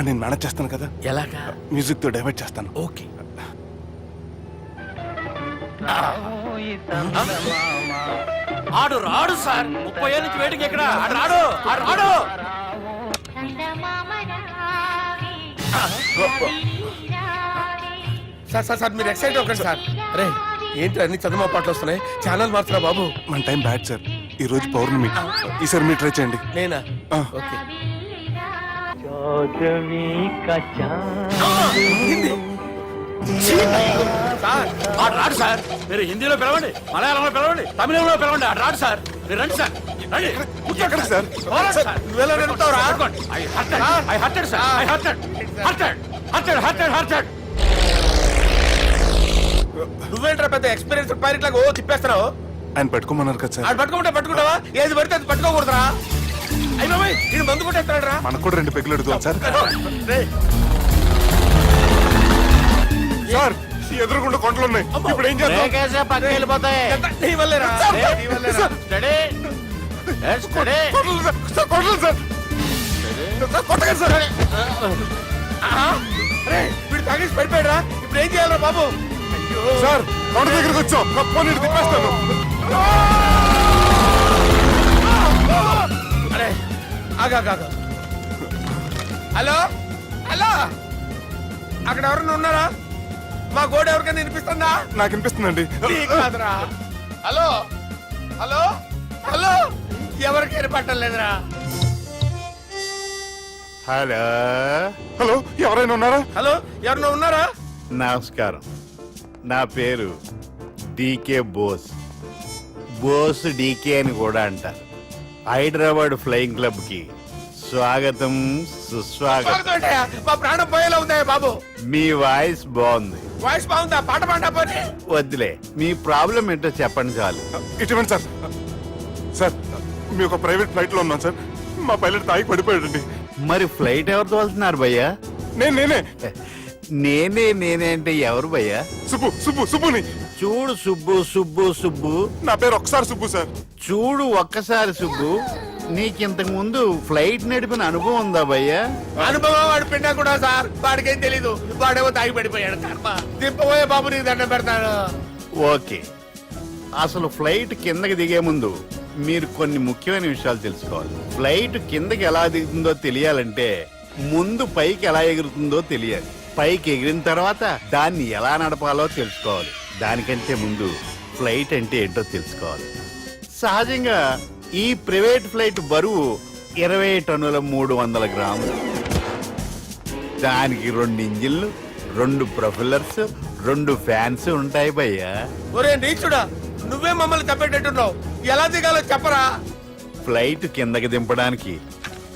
నేను మేనేజ్ చేస్తాను కదా. ఎలాగా? మ్యూజిక్ తో డైవర్ట్ చేస్తాను. ఓకే. ఆడు రాడు సార్, 30 ఏళ్ళ నుంచి వేటికి ఎక్కడ రాడు. సార్ మీరు ఎక్సైట్ అవ్వకండి సార్. రే ఏంటి అన్ని చదువు పాటలు వస్తున్నాయి, ఛానల్ మార్చరా బాబు. మన టైం బ్యాడ్ సార్, ఈ రోజు పౌర్ణమి. ఈసారి మీరు ట్రై చేయండి. నేనా? ఆ. ఓకే. సార్ ఆడు రాడు సార్. మీరు హిందీలో పిలవండి, మలయాళంలో పిలవండి, తమిళంలో పిలవండి. ఆడు రాడు సార్. మీరు రండి సార్, రండి. కూర్చోకండి సార్. పోరాడు సార్. నువ్వెలా నడుపుతావురా? I hurted, sir. I hurted. నువ్వేంట్రా పెద్ద ఎక్స్పీరియన్స్ పైరెట్ లాగా ఓ తిప్పేస్తున్నావు? ఆయన పట్టుకోమన్నారు కదా సార్. ఆడు పట్టుకుంటావా? ఏది పడితే అది పట్టుకోకూడదురా. అయ్యి బాబాయ్ ఇది మందు కొట్టేస్తాడు రా. మనకు కూడా 2 పెగ్గులు అడుగుతాం సార్. సార్ ఎదురుగుండా కొండలు ఉన్నాయి, ఇప్పుడు ఏం చేద్దాం? పక్కకి వెళ్ళిపోతాయి. నీ వల్లేరా. కొండలు సార్. కొట్టగా సార్. వీడు తాగేసి పడిపోయాడురా. ఇప్పుడు ఏం చేయాలరా బాబు? సార్ కొండ దగ్గరికి వచ్చాం, పోనీ తిప్పేస్తాను. అరే ఆగా. హలో హలో, అక్కడ ఎవరన్నా ఉన్నారా? మా గోడ ఎవరికైనా వినిపిస్తుందా? నాకు వినిపిస్తుందండి. కాదురా. హలో హలో హలో, ఎవరికి వినపట్టలేదురా. హలో హలో, ఎవరైనా ఉన్నారా? హలో ఎవరన్నా ఉన్నారా? నమస్కారం, నా పేరు డీకే బోస్. బోస్ డీకే అని కూడా అంటారు. హైదరాబాద్ ఫ్లయింగ్ క్లబ్ కి స్వాగతం సుస్వాగతం. ఏంటయ్యా, మా ప్రాణం పోయేలా ఉందా బాబు? మీ వాయిస్ బాగుంది. వాయిస్ బాగుందా? పాట పాడా పోనీ. వద్దులే, మీ ప్రాబ్లం ఏంటో చెప్పండి చాలు. ఇటువంటి సార్. సార్ మీ ఒక ప్రైవేట్ ఫ్లైట్ లో ఉన్నాం సార్. మా పైలట్ తాగి పడిపోయాడండి. మరి ఫ్లైట్ ఎవరితో వెళ్తున్నారు భయ్యా? నేనే నేనే అంటే ఎవరు భయ్యా? సుబ్బుని. చూడు సుబ్బు, నా పేరు ఒకసారి సుబ్బు సార్. చూడు ఒక్కసారి సుబ్బు, నీకింతకు ముందు ఫ్లైట్ నడిపిన అనుభవం ఉందా భయ్యా? అనుభవం వాడు పిండా కూడా సార్, వాడికేం తెలీదు. వాడేమో తాగి పడిపోయాడు. కర్మ. దింపబోయే బాబు నీకు దండం పెడతాను. ఓకే, అసలు ఫ్లైట్ కిందకి దిగే ముందు మీరు కొన్ని ముఖ్యమైన విషయాలు తెలుసుకోవాలి. ఫ్లైట్ కిందకి ఎలా దిగుతుందో తెలియాలంటే ముందు పైకి ఎలా ఎగురుతుందో తెలియాలి. పైకి ఎగిరిన తర్వాత దాన్ని ఎలా నడపాలో తెలుసుకోవాలి. దానికంటే ముందు ఫ్లైట్ అంటే ఏంటో తెలుసుకోవాలి. సహజంగా ఈ ప్రైవేట్ ఫ్లైట్ బరువు 20 టన్నుల 300 గ్రాములు. దానికి 2 ఇంజిన్లు, 2 ప్రొపెల్లర్స్, 2 ఫ్యాన్స్ ఉంటాయి భయ్యా. ఒరే నీచుడా, నువ్వే మమ్మల్ని తప్పేటట్టున్నావు. ఎలా దిగాలో చెప్పరా? ఫ్లైట్ కిందకి దింపడానికి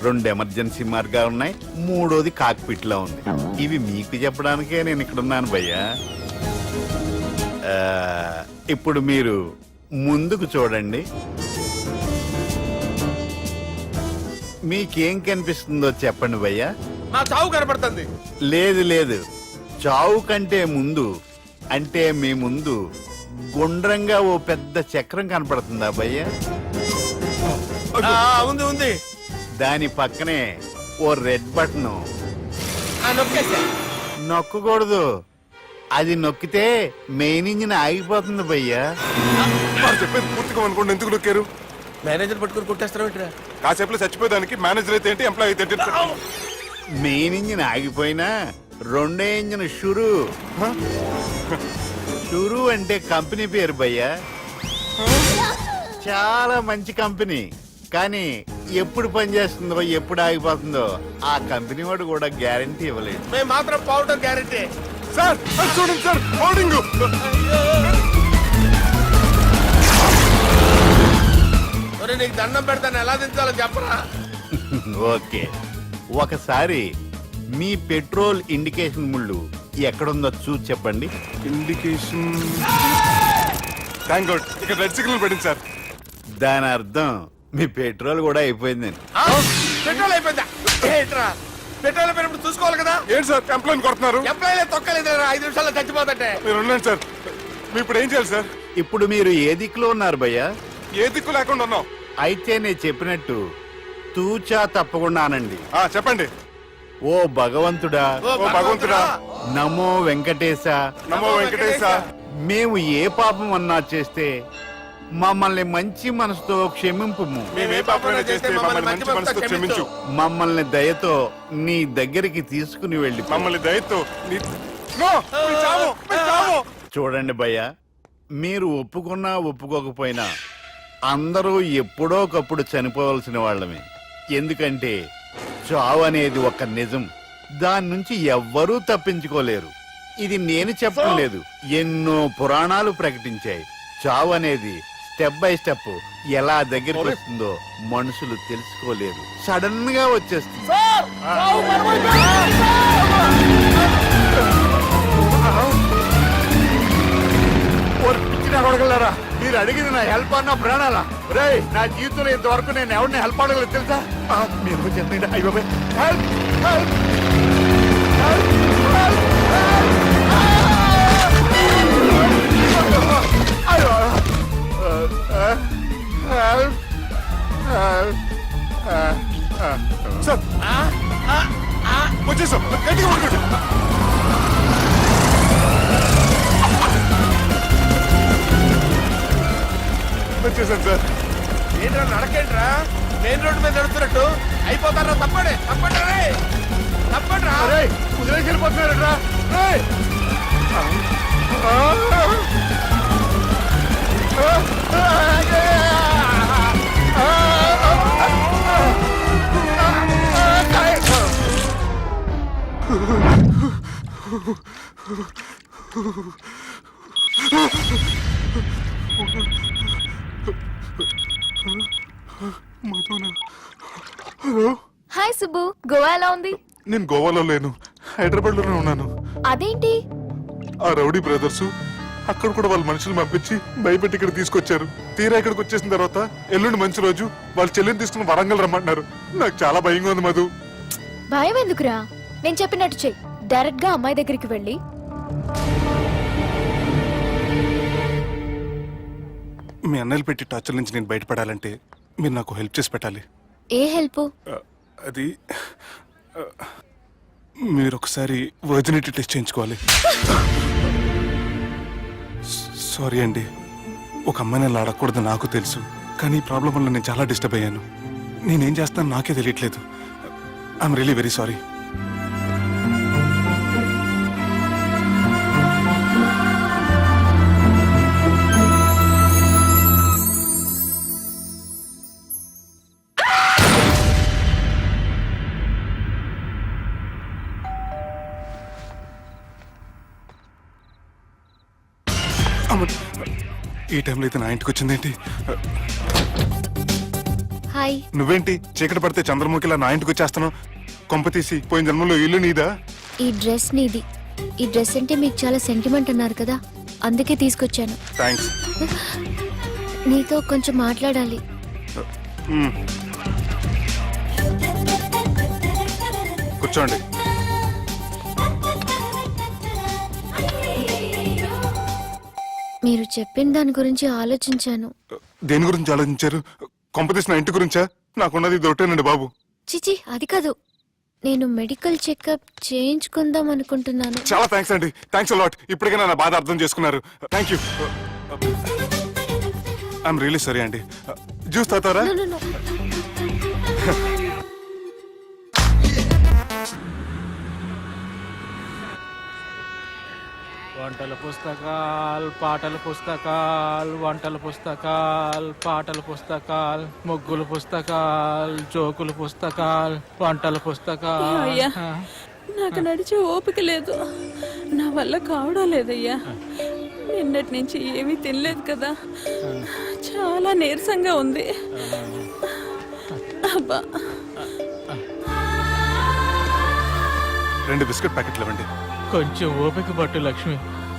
2 ఎమర్జెన్సీ మార్గాలు ఉన్నాయి, 3వది కాక్పిట్ లో ఉంది. ఇవి మీకు చెప్పడానికే నేను ఇక్కడ ఉన్నాను భయ్యా. ఇప్పుడు మీరు ముందుకు చూడండి. మీకేం కనిపిస్తుందో చెప్పండి భయ్యా. నా చావు కనపడుతుంది. లేదు, చావు కంటే ముందు అంటే మీ ముందు గుండ్రంగా ఓ పెద్ద చక్రం కనపడుతుందా భయ్యా? ఉంది. దాని పక్కనే ఓ రెడ్ బటన్. నొక్కేసా. నొక్కకూడదు, అది నొక్కితే మెయిన్ ఇంజిన్ ఆగిపోతుంది భయ్యా. చెప్పేది పూర్తిగా అనుకోండి. ఎందుకు నొక్కారు? మేనేజర్ పట్టుకుని కొట్టేస్తారా? కాసేపులో చచ్చిపోయేదానికి మేనేజర్ అయితే ఏంటి, ఎంప్లాయ్ అయితే ఏంటి? మెయిన్ ఇంజిన్ ఆగిపోయినా 2వ ఇంజిన్ షురు అంటే కంపెనీ పేరు భయ్యా. చాలా మంచి కంపెనీ, కానీ ఎప్పుడు పనిచేస్తుందో ఎప్పుడు ఆగిపోతుందో ఆ కంపెనీ వాడు కూడా గ్యారంటీ ఇవ్వలేదు. మేము మాత్రం పౌడర్ గ్యారంటీ. సార్ చూడండి సార్, హోర్డింగ్. నీకు దండం పెడతాను, ఎలా దించాలో చెప్పరా? ఓకే, ఒకసారి మీ పెట్రోల్ ఇండికేషన్ ముళ్ళు ఎక్కడుందో చూసి చెప్పండి. ఇండికేషన్. థ్యాంక్ గాడ్, ఇక్కడ రెడ్ సిగ్నల్ పడింది సార్. దాని అర్థం మీ పెట్రోల్ కూడా అయిపోయిందని. పెట్రోల్ అయిపోయిందా? పెట్రోల్ అయిపోయినప్పుడు చూసుకోవాలి కదా. ఏంటి సార్ ఎంప్లాయ్ కొడుతున్నారు? ఎంప్లాయ్ తొక్కలేదు, 5 నిమిషాల్లో చచ్చిపోతుంటే. మీరు ఉండండి సార్. మీరు ఇప్పుడు ఏం చేయాలి సార్? ఇప్పుడు మీరు ఏ దిక్కులో ఉన్నారు భయ్యా? ఏ దిక్కు లేకుండా ఉన్నాం. అయితే నేను చెప్పినట్టు తూచా తప్పకుండా అనండి. చెప్పండి. ఓ భగవంతుడా, ఓ భగవంతుడా, నమో వెంకటేశ, నమో వెంకటేశ. మేము ఏ పాపం అన్నా చేస్తే మమ్మల్ని మంచి మనసుతో క్షమింపుము. మేమే పాపమైనా చేస్తే మమ్మల్ని మంచి మనసుతో క్షమించు. మమ్మల్ని దయతో నీ దగ్గరికి తీసుకుని వెళ్ళి మమ్మల్ని దయతో నో, మీ చావు, మీ చావు. చూడండి భయ్య, మీరు ఒప్పుకున్నా ఒప్పుకోకపోయినా అందరూ ఎప్పుడో ఒకప్పుడు చనిపోవలసిన వాళ్ళమే. ఎందుకంటే చావు అనేది ఒక నిజం, దాని నుంచి ఎవ్వరూ తప్పించుకోలేరు. ఇది నేను చెప్పడం లేదు, ఎన్నో పురాణాలు ప్రకటించాయి. చావు అనేది స్టెప్ బై స్టెప్ ఎలా దగ్గరికి వస్తుందో మనుషులు తెలుసుకోలేరు, సడన్ గా వచ్చేస్తుంది. అడగలరా, మీరు అడిగింది నా హెల్ప్ అన్న ప్రాణాలా? రే, నా జీవితంలో ఇంతవరకు నేను ఎవరిని హెల్ప్ అడగలేదు తెలుసా? మీరు చెప్పండి. అయ్యో, హెల్ప్ హెల్ప్ సార్, వచ్చేసాం, గట్టిగా పడుకోండి. వచ్చేసాను సార్. ఏంట్రా నడకేంట్రా, మెయిన్ రోడ్డు మీద నడుస్తున్నట్టు అయిపోతారా? తప్పండి తప్పండి రే, తప్పండి రా. కుదిరేసి వెళ్ళిపోతున్నారట్రా. హాయ్ సుబ్బు, గోవా ఎలా ఉంది? నేను గోవాలో లేను, హైదరాబాద్ లోనే ఉన్నాను. అదేంటి? ఆ రౌడీ బ్రదర్స్ అక్కడ కూడా వాళ్ళ మనుషులు పంపించి భయపెట్టి ఇక్కడ తీసుకొచ్చారు. తీరా ఇక్కడికి వచ్చేసిన తర్వాత ఎల్లుండి మంచి రోజు వాళ్ళ చెల్లిని తీసుకుని వరంగల్ రమ్మంటున్నారు. నాకు చాలా భయంగా ఉంది మధు. భయం ఎందుకురా? నేను చెప్పినట్టు చెయ్యి. డైరెక్ట్ గా అమ్మాయి దగ్గరికి వెళ్ళి మీ అన్నయ్యలు పెట్టి టార్చర్ నుంచి నేను బయటపడాలంటే మీరు నాకు హెల్ప్ చేసి పెట్టాలి. ఏ హెల్ప్? అది మీరు ఒకసారి వర్జినిటీ టెస్ట్ చేయించుకోవాలి. సారీ అండి, ఒక అమ్మాయిని అలా అడగకూడదు నాకు తెలుసు, కానీ ఈ ప్రాబ్లం వల్ల నేను చాలా డిస్టర్బ్ అయ్యాను. నేనేం చేస్తాను నాకే తెలియట్లేదు. I'm really very sorry. ఈ టైంలో అయితే నా ఇంటికి వచ్చిందేంటి? హాయ్. నువ్వేంటి చీకటి పడితే చంద్రముఖిలా నా ఇంటికి వచ్చేస్తాను? కొంప తీసి పోయిన జన్మలో ఇల్లు నీదా? ఈ డ్రెస్ నీది. ఈ డ్రెస్ అంటే మీకు చాలా సెంటిమెంట్ అన్నారు కదా, అందుకే తీసుకొచ్చాను. థ్యాంక్స్. నీతో కొంచెం మాట్లాడాలి. కూర్చోండి. మీరు చెప్పిన దాని గురించి ఆలోచించాను. దేని గురించి ఆలోచించారు? కొంపతీసి నా ఇంటి గురించా? నాకున్నది దొరటేనండి బాబు. చిచి, అది కాదు. నేను మెడికల్ చెకప్ చేయించుకుందాం అనుకుంటున్నాను. చాలా థ్యాంక్స్ అండి, థ్యాంక్స్ అలాట్. ఇప్పటికైనా నా బాధ అర్థం చేసుకున్నారు. Thank you. I'm really sorry అండి. జ్యూస్ తాతారా? No, no, no. వంటల పుస్తకాలు, పాటల పుస్తకాలు, వంటల పుస్తకాలు, పాటల పుస్తకాలు, ముగ్గుల పుస్తకాలు, జోకుల పుస్తకాలు, వంటల పుస్తకాలు. అయ్యా, నాకు నడిచే ఓపిక లేదు, నా వల్ల కావడం లేదయ్యా. నిన్నటి నుంచి ఏమీ తినలేదు కదా, చాలా నీరసంగా ఉంది. అబ్బా, 2 బిస్కెట్ ప్యాకెట్లు ఇవ్వండి. కొంచెం ఓపిక పట్టు లక్ష్మి,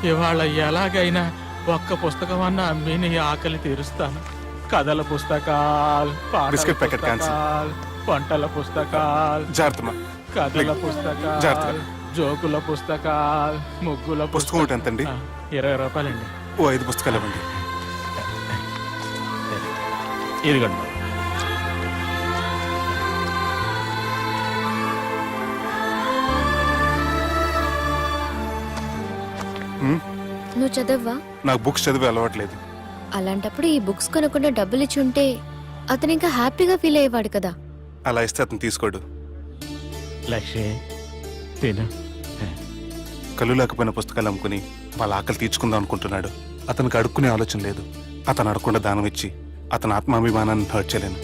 ఇవాళ ఎలాగైనా ఒక్క పుస్తకం అన్న అమ్మి నీ ఆకలి తీరుస్తాను. కథల పుస్తకాలు, పాటల బిస్కెట్ ప్యాకెట్ క్యాన్సిల్. పుస్తకాలు, వంటల పుస్తకాలు, జాగ్రత్త. కథల పుస్తకాలు, జాగ్రత్త. జోకుల పుస్తకాలు, ముగ్గుల పుస్తకం ఒకటి ఎంతండి? 20 రూపాయలండి. ఓ 5 పుస్తకాలు ఇవ్వండి. ఇదిగోండి. నువ్వు చదవ్వా? నాకు బుక్స్ చదివే అలవాట్లేదు. అలాంటప్పుడు ఈ బుక్స్ కొనకుండా డబ్బులు ఇచ్చి ఉంటే అతను ఇంకా హ్యాపీగా ఫీల్ అయ్యేవాడు కదా. అలా ఇస్తే అతను తీసుకోడు. లక్ష్మి తిను. కళ్ళు లేకపోయిన పుస్తకాలు అమ్ముకుని వాళ్ళ ఆకలి తీర్చుకుందాం అనుకుంటున్నాడు. అతనికి అడుక్కునే ఆలోచన లేదు. అతను అడగకుండా దానం ఇచ్చి అతని ఆత్మాభిమానాన్ని హర్ట్ చేయలేను.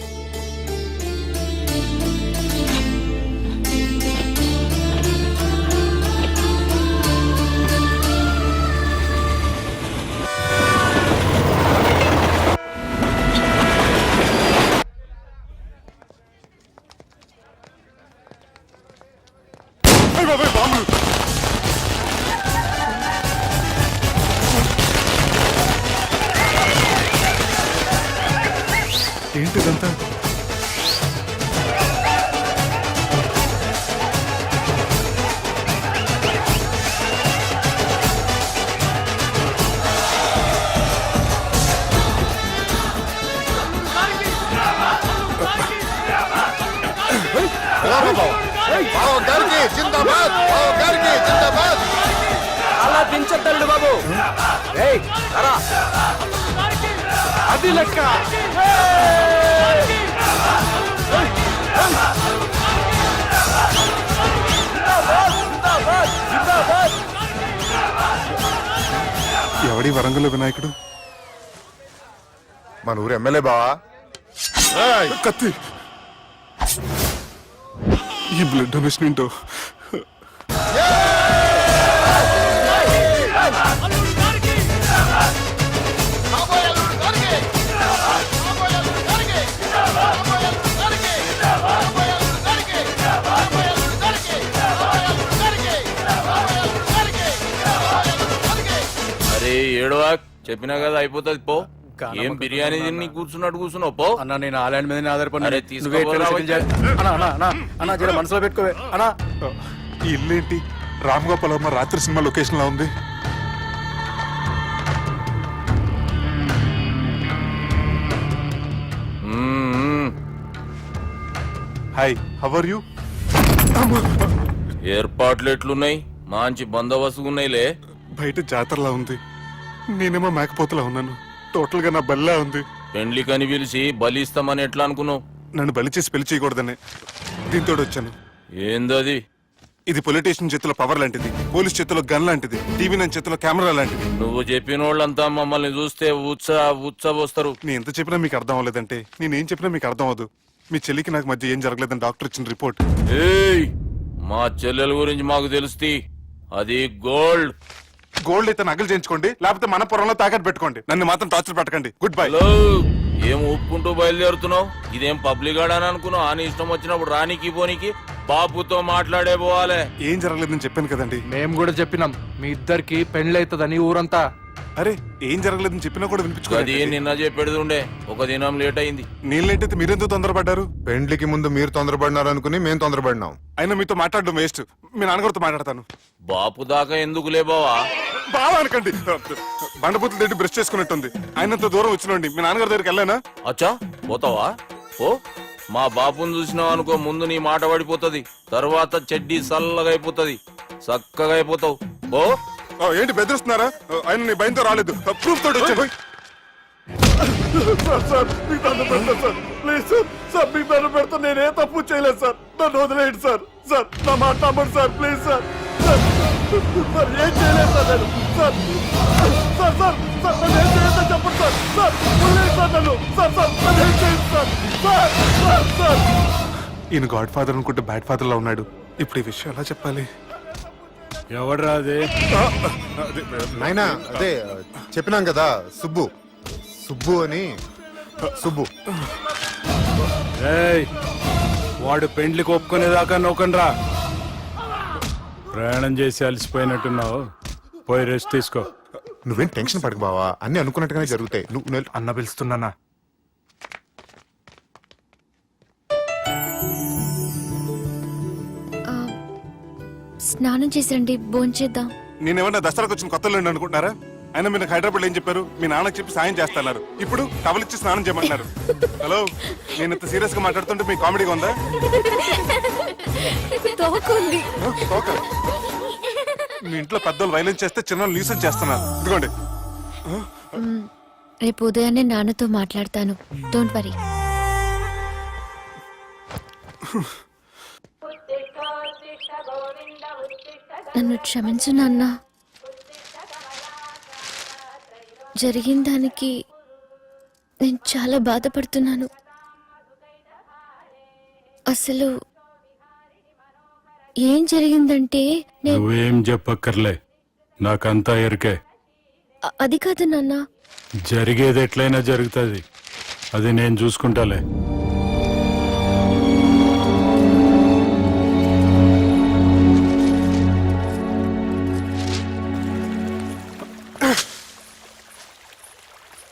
అయ్ బాబోయ్, బాంబులు! ఏంటిదంతా? అలా దించద్దండి బాబు. అది లెక్క. ఎవడి వరంగల్ వినాయకుడు? మన ఊరు ఎమ్మెల్యే బావా. కత్తి! ఈ బ్లడ్ డొనేషన్ ఏంటో. అరే ఏడవా, చెప్పినా కదా అయిపోతుంది పో. ఏం బిర్యానీ తిని కూర్చున్నాడు కూర్చున్నావు పో. అన్న నేను ఆ ల్యాండ్ మీద ఆధారపడి అరే తీసుకోపోరా వచ్చా. జర మనసులో పెట్టుకోవే అన్నా. ఈ ఇల్లేంటి రామ్ గోపాల్ వర్మ రాత్రి సినిమా లొకేషన్ లా ఉంది. Hi, how are you? ఏర్పాట్లు ఎట్లున్నాయి? మంచి బందోబస్తు ఉన్నాయిలే. బయట జాతరలా ఉంది. నేనేమో మేకపోతలా ఉన్నాను. టోటల్ గా నా బల్లా ఉంది. పెండ్లి కని పిలిచి బలి ఇస్తామని ఎట్లా అనుకున్నావు? నన్ను బలి చేసి పెళ్లి చేయకూడదని దీంతో వచ్చాను. ఏందది? ఇది పొలిటీషియన్ చేతిలో పవర్ లాంటిది, పోలీస్ చేతిలో గన్ లాంటిది, టీవీ నైన్ చేతిలో కెమెరా లాంటిది. నువ్వు చెప్పిన వాళ్ళంతా మమ్మల్ని చూస్తే ఉత్సవస్తారు. నేను ఎంత చెప్పినా మీకు అర్థం అవ్వలేదంటే నేనేం చెప్పినా మీకు అర్థం అవ్వదు. మీ చెల్లికి నాకు మధ్య ఏం జరగలేదని డాక్టర్ ఇచ్చిన రిపోర్ట్. ఏయ్, మా చెల్లెల గురించి మాకు తెలుస్తుంది. అది గోల్డ్. గోల్డ్ అయితే నగలు చేయించుకోండి, లేకపోతే మన పొలంలో తాకట్టు పెట్టుకోండి. నన్ను మాత్రం టార్చర్ పెట్టకండి. Good bye. హలో, ఏం ఒప్పుకుంటూ బయలుదేరుతున్నావు? ఇదేం పబ్లిక్ గాడని అనుకున్నావు? అని ఇష్టం వచ్చినప్పుడు రానికి పోనీకి బాపుతో మాట్లాడే పోవాలే. ఏం జరగలేదని చెప్పాను కదండి. మేము కూడా చెప్పినాం మీ ఇద్దరికి పెళ్ళైతుందని ఊరంతా. అరే ఏం జరగలేదని చెప్పినా కూడా అది వినిపించుకోండి. నిన్న చెప్పేది ఉండే, ఒక దినం లేట్ అయింది. నేను లేట్ అయితే మీరెందుకు తొందరపడ్డారు? పెండ్లికి ముందు మీరు తొందరపడినారు అనుకుని మేము తొందరపడినాం. అయినా మీతో మాట్లాడడం వేస్ట్. మీ నాన్నగారితో మాట్లాడతాను. బాపు దాకా ఎందుకులే బావా? బాగా అనకండి. బండబూతులు తిట్టి బ్రష్ చేసుకున్నట్టుంది. ఆయనంత దూరం వచ్చినండి. మీ నాన్నగారి దగ్గరికి వెళ్ళానా? అచ్చా పోతావా? ఓ మా బాపుని చూసినావు అనుకో, ముందు నీ మాట పడిపోతుంది, తర్వాత చెడ్డీ చల్లగా అయిపోతుంది, చక్కగా అయిపోతావు. ఓ ఏంటి బెదిరిస్తున్నారా? ఆయన నీ భయంతో రాలేదు, ప్రూఫ్ తోటి వచ్చాను. నేనే తప్పు చేయలేదు సార్, నన్ను వదిలేయండి సార్. సార్ నా మాట నమ్మండి సార్, ప్లీజ్ సార్. సార్ ఏం చేయలేదు సార్ నేను. సార్ సార్ సార్ సార్ నన్ను ఏం చేయలేదు చెప్పండి సార్. సార్ వదిలేయండి సార్ నన్ను. సార్ సార్ నన్ను ఏం చేయండి సార్. Sir sir sir. ఈయన గాడ్ ఫాదర్ అనుకుంటే బ్యాడ్ ఫాదర్ లా ఉన్నాడు. ఇప్పుడు ఈ విషయం ఎలా చెప్పాలి? ఎవడ్రా అది? నాయనా అదే చెప్పినాం కదా, సుబ్బు. సుబ్బు అని. సుబ్బు వాడు పెండ్లికి ఒప్పుకునేదాకా నౌకండ్రా. ప్రయాణం చేసి అలసిపోయినట్టున్నావు, పోయి రెస్ట్ తీసుకో. నువ్వేం టెన్షన్ పడకు బావా, అన్ని అనుకున్నట్టుగానే జరుగుతాయి. నువ్వు అన్న పిలుస్తున్నానా? స్నానం చేసండి, భోంచేద్దాం. నేనేమన్నా దసరాకు వచ్చిన కొత్తలో అనుకుంటున్నారా? అయినా మీరు హైదరాబాద్ ఏం చెప్పారు? మీ నాన్నకి చెప్పి సాయం చేస్తున్నారు. ఇప్పుడు టవలిచ్చి స్నానం చేయమంటున్నారు. హలో, నేను ఇంత సీరియస్ గా మాట్లాడుతుంటే మీ కామెడీగా ఉందా? తోకుంది. తోక. మీ ఇంట్లో పెద్దలు వైలెన్స్ చేస్తే చిన్న లీసన్ చేస్తున్నారు. ఇదిగోండి. రేపు ఉదయాన్నే నాన్నతో మాట్లాడతాను. Don't worry. నన్ను క్షమించు నాన్న. జరిగిన దానికి నేను చాలా బాధపడుతున్నాను. అసలు ఏం జరిగిందంటే నేను నువ్వేం చెప్పక్కర్లే, నాకంతా ఎరికే. అది కాదు నాన్న. జరిగేది ఎట్లయినా జరుగుతుంది, అది నేను చూసుకుంటాలే.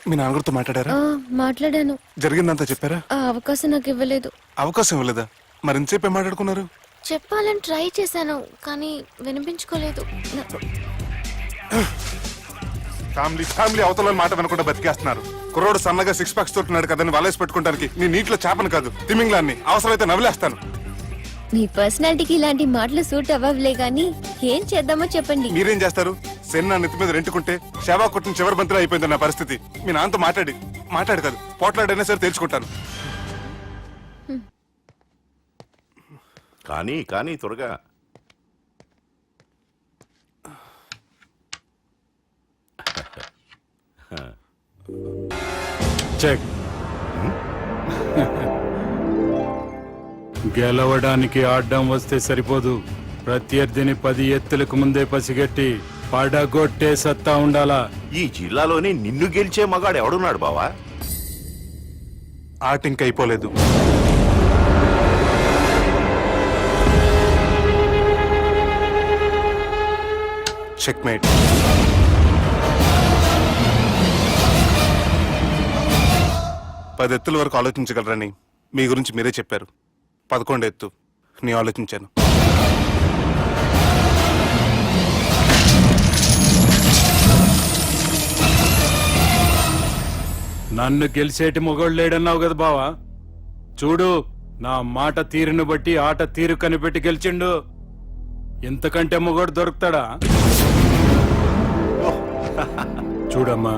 మీ నాన్నగారితో మాట్లాడారా? మాట్లాడాను. జరిగిందంతా చెప్పారా? ఆ అవకాశం నాకు ఇవ్వలేదు. అవకాశం ఇవ్వలేదా? మరి ఎంతసేపు మాట్లాడుకున్నారు? చెప్పాలని ట్రై చేశాను కానీ వినిపించుకోలేదు. ఫ్యామిలీ అవతల మాట వినకుండా బతికేస్తున్నారు. కుర్రోడు సన్నగా 6 ప్యాక్స్ తోటున్నాడు కదని వలేసి పెట్టుకోవడానికి నీ నీటిలో చేపను కాదు తిమింగ్లాన్ని అవసరమైతే నవ్వులేస్తాను. మీ పర్సనాలిటీకి ఇలాంటి మాటలు సూట్ అవ్వలే గానీ ఏం చేద్దామో చెప్పండి. మీరేం చేస్తారు? సెన్ నా నెత్తి మీద రెంటుకుంటే శవా కొట్టిన చివరి బంతిలో అయిపోయింది నా పరిస్థితి. మీ నాన్నతో మాట్లాడు కాదు పోట్లాడైనా సరే తెలుసుకుంటాను. కానీ త్వరగా. చెక్. గెలవడానికి ఆడ్డం వస్తే సరిపోదు, ప్రత్యర్థిని 10 ఎత్తులకు ముందే పసిగట్టి పడగొట్టే సత్తా ఉండాలా. ఈ జిల్లాలోనే నిన్ను గెలిచే మగాడు ఎవడున్నాడు బావా? ఆట ఇంకా అయిపోలేదు. చెక్మేట్. పది ఎత్తుల వరకు ఆలోచించగలరని మీ గురించి మీరే చెప్పారు. 11 ఎత్తు నేను ఆలోచించాను. నన్ను గెలిచేటి మొగోడు లేడన్నావు కదా బావా, చూడు నా మాట తీరును బట్టి ఆట తీరు కనిపెట్టి గెలిచిండు. ఇంతకంటే మొగోడు దొరుకుతాడా? చూడమ్మా,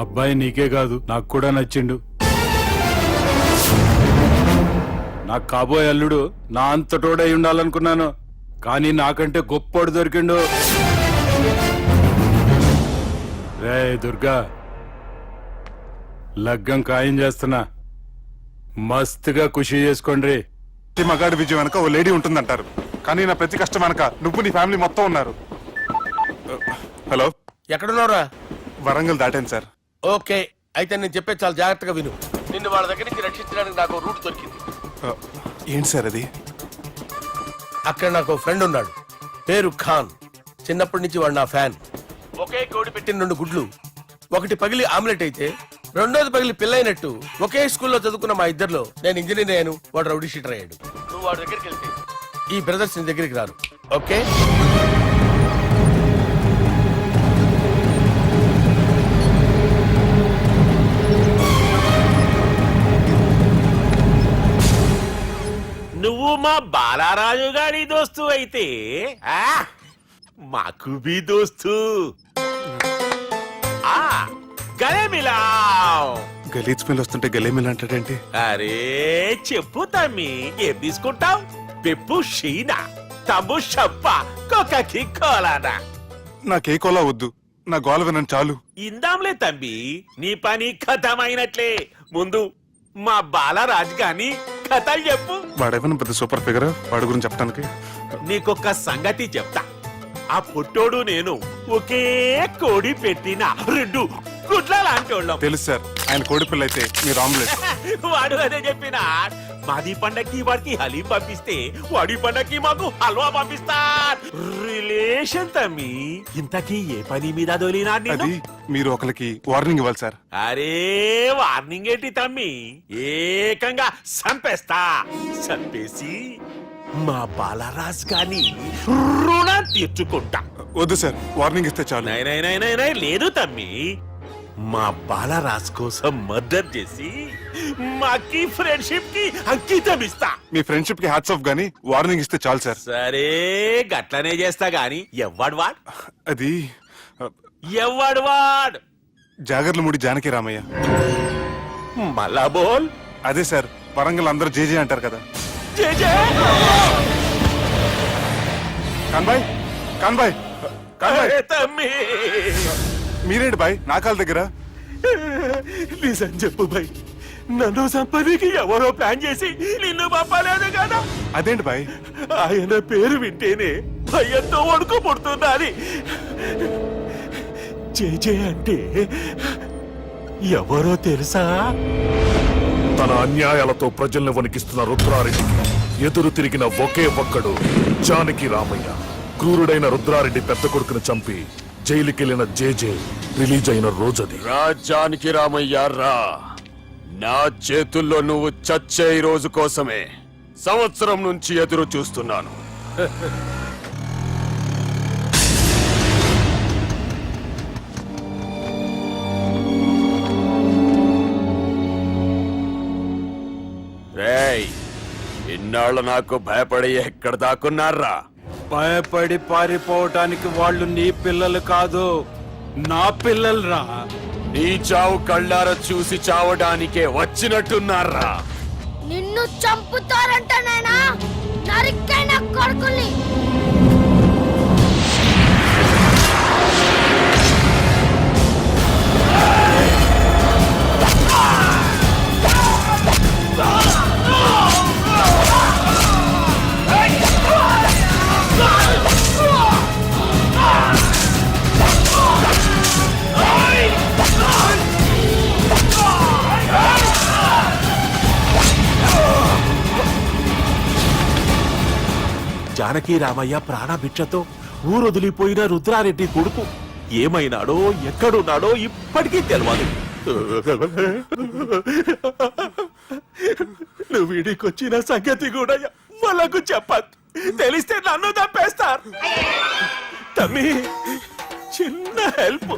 అబ్బాయి నీకే కాదు నాకు కూడా నచ్చిండు. నాకు కాబోయే అల్లుడు నా అంతటోడై ఉండాలనుకున్నాను, కానీ నాకంటే గొప్పోడు దొరికిండు. రే దుర్గా, లగ్గం ఖాయం చేస్తున్నా, మస్తుగా ఖుషి చేసుకోండి. ప్రతి మగాడి విజయం వెనక ఓ లేడీ ఉంటుందంటారు, కానీ నా ప్రతి కష్టం వెనక నువ్వు నీ ఫ్యామిలీ మొత్తం ఉన్నారు. హలో, ఎక్కడున్నారా? వరంగల్ దాటాను సార్. ఓకే, అయితే నేను చెప్పే చాలా జాగ్రత్తగా విను. నిన్ను వాళ్ళ దగ్గర నుంచి రక్షించడానికి నాకు రూట్ దొరికింది. ఏంటి సార్ అది? అక్కడ నాకు ఫ్రెండ్ ఉన్నాడు, పేరు ఖాన్. చిన్నప్పటి నుంచి వాడు నా ఫ్యాన్. ఒకే కోడి పెట్టిన 2 గుడ్లు, ఒకటి పగిలి ఆమ్లెట్ అయితే రెండోది పగిలి పిల్లైనట్టు ఒకే స్కూల్లో చదువుకున్న మా ఇద్దరిలో నేను ఇంజనీర్ అయ్యాను, వాడు రౌడీ షీటర్ అయ్యాడు. నువ్వు వాడి దగ్గరికి వెళ్తే ఈ బ్రదర్స్ నీ దగ్గరికి రారు. ఓకే? నువ్వు మా బాలారాజు గారి దోస్తు అయితే మాకు బి దోస్తు. గలే మిలావ్. గలీజ్ స్మెల్ వస్తుంటే గలేమిల్ అంటాడేంటి? అరే చెప్పు తమ్మి, ఏం తీసుకుంటావు? పెప్పు షీనా, తమ్ము షప్ప, కొకకి కోలానా? నాకే కోలా వద్దు, నా గోల వినండి చాలు. ఇందాంలే తమ్మి, నీ పని ఖతమైనట్లే. ముందు మా బాలరాజు గాని కథలు చెప్పు. వాడేమైనా పెద్ద సూపర్ ఫిగర్, వాడి గురించి చెప్పడానికి. నీకొక సంగతి చెప్తా. ఆ పుట్టోడు నేను ఒకే కోడి పెట్టిన 2 గుడ్ల లాంటి వాళ్ళం. తెలుసు సార్, ఆయన కోడి పిల్ల అయితే మీరు ఆమ్లెట్. వాడు అదే చెప్పిన. మాది పండక్కి వాడికి హలీం పంపిస్తే వాడి పండక్కి మాకు హల్వా పంపిస్తా. రిలేషన్ తమ్మి. ఇంతకీ ఏ పని మీద దొలినా? అది మీరు ఒకరికి వార్నింగ్ ఇవ్వాలి సార్. అరే వార్నింగ్ ఏంటి తమ్మి, ఏకంగా సంపేస్తా. సంపేసి మా బాలరాజ్ గాని రుణం తీర్చుకుంటా. వద్దు సార్, వార్నింగ్ ఇస్తే చాలు. నై లేదు తమ్మి, మా బాలరాజ్ కోసం మర్డర్ చేసి మాకి ఫ్రెండ్షిప్ కి అంకితం ఇస్తా. మీ ఫ్రెండ్షిప్ కి హ్యాట్స్ ఆఫ్ గానీ వార్నింగ్ ఇస్తే చాలు సార్. సరే గట్లనే చేస్తా గాని ఎవ్వడు వాడ్ అది ఎవ్వడు వాడ్ జాగర్లమూడి జానకి రామయ్య. మళ్ళా బోల్. అదే సార్, వరంగల్ అందరూ జేజే అంటారు కదా. జై జై. కాన్బాయ్ కాన్బాయ్ కాన్బాయ్, అరే తమ్మి, మీరేంటి బాయ్ నా కాళ్ళ దగ్గర? నిజం చెప్పు భయ్, నన్ను సంపదికి ఎవరో ప్లాన్ చేసి నిన్ను పంపలేదు కదా. అదేంటి బాయ్? ఆయన పేరు వింటేనే భయంతో వణుకు పుడుతున్నది. జేజే అంటే ఎవరో తెలుసా? తన అన్యాయాలతో ప్రజల్ని వణికిస్తున్న రుద్రారెడ్డికి ఎదురు తిరిగిన ఒకే ఒక్కడు జానకి రామయ్య. క్రూరుడైన రుద్రారెడ్డి పెద్ద కొడుకును చంపి జైలుకెళ్లిన జేజే రిలీజ్ అయిన రోజది. రాజానికి రామయ్య రా, నా చేతుల్లో నువ్వు చచ్చే ఈ రోజు కోసమే సంవత్సరం నుంచి ఎదురు చూస్తున్నాను. రేయ్, ఇన్నాళ్ళు నాకు భయపడి ఎక్కడ దాక్కున్నారా? భయపడి పారిపోవటానికి వాళ్ళు నీ పిల్లలు కాదు, నా పిల్లలు రా. నీ చావు కళ్ళారా చూసి చావడానికే వచ్చినట్టున్నారా? నిన్ను చంపుతారంట నాయనా, నరికైన కొడుకుల్ని. జానకి రామయ్య ప్రాణభిక్షతో ఊరొదిలిపోయిన రుద్రారెడ్డి కొడుకు ఏమైనాడో ఎక్కడున్నాడో ఇప్పటికీ తెలియదు. నువ్వు వీడికొచ్చిన సంగతి కూడా వాళ్ళకు చెప్పద్దు, తెలిస్తే నన్ను తప్పేస్తారు. తమ్మి, చిన్న హెల్ప్,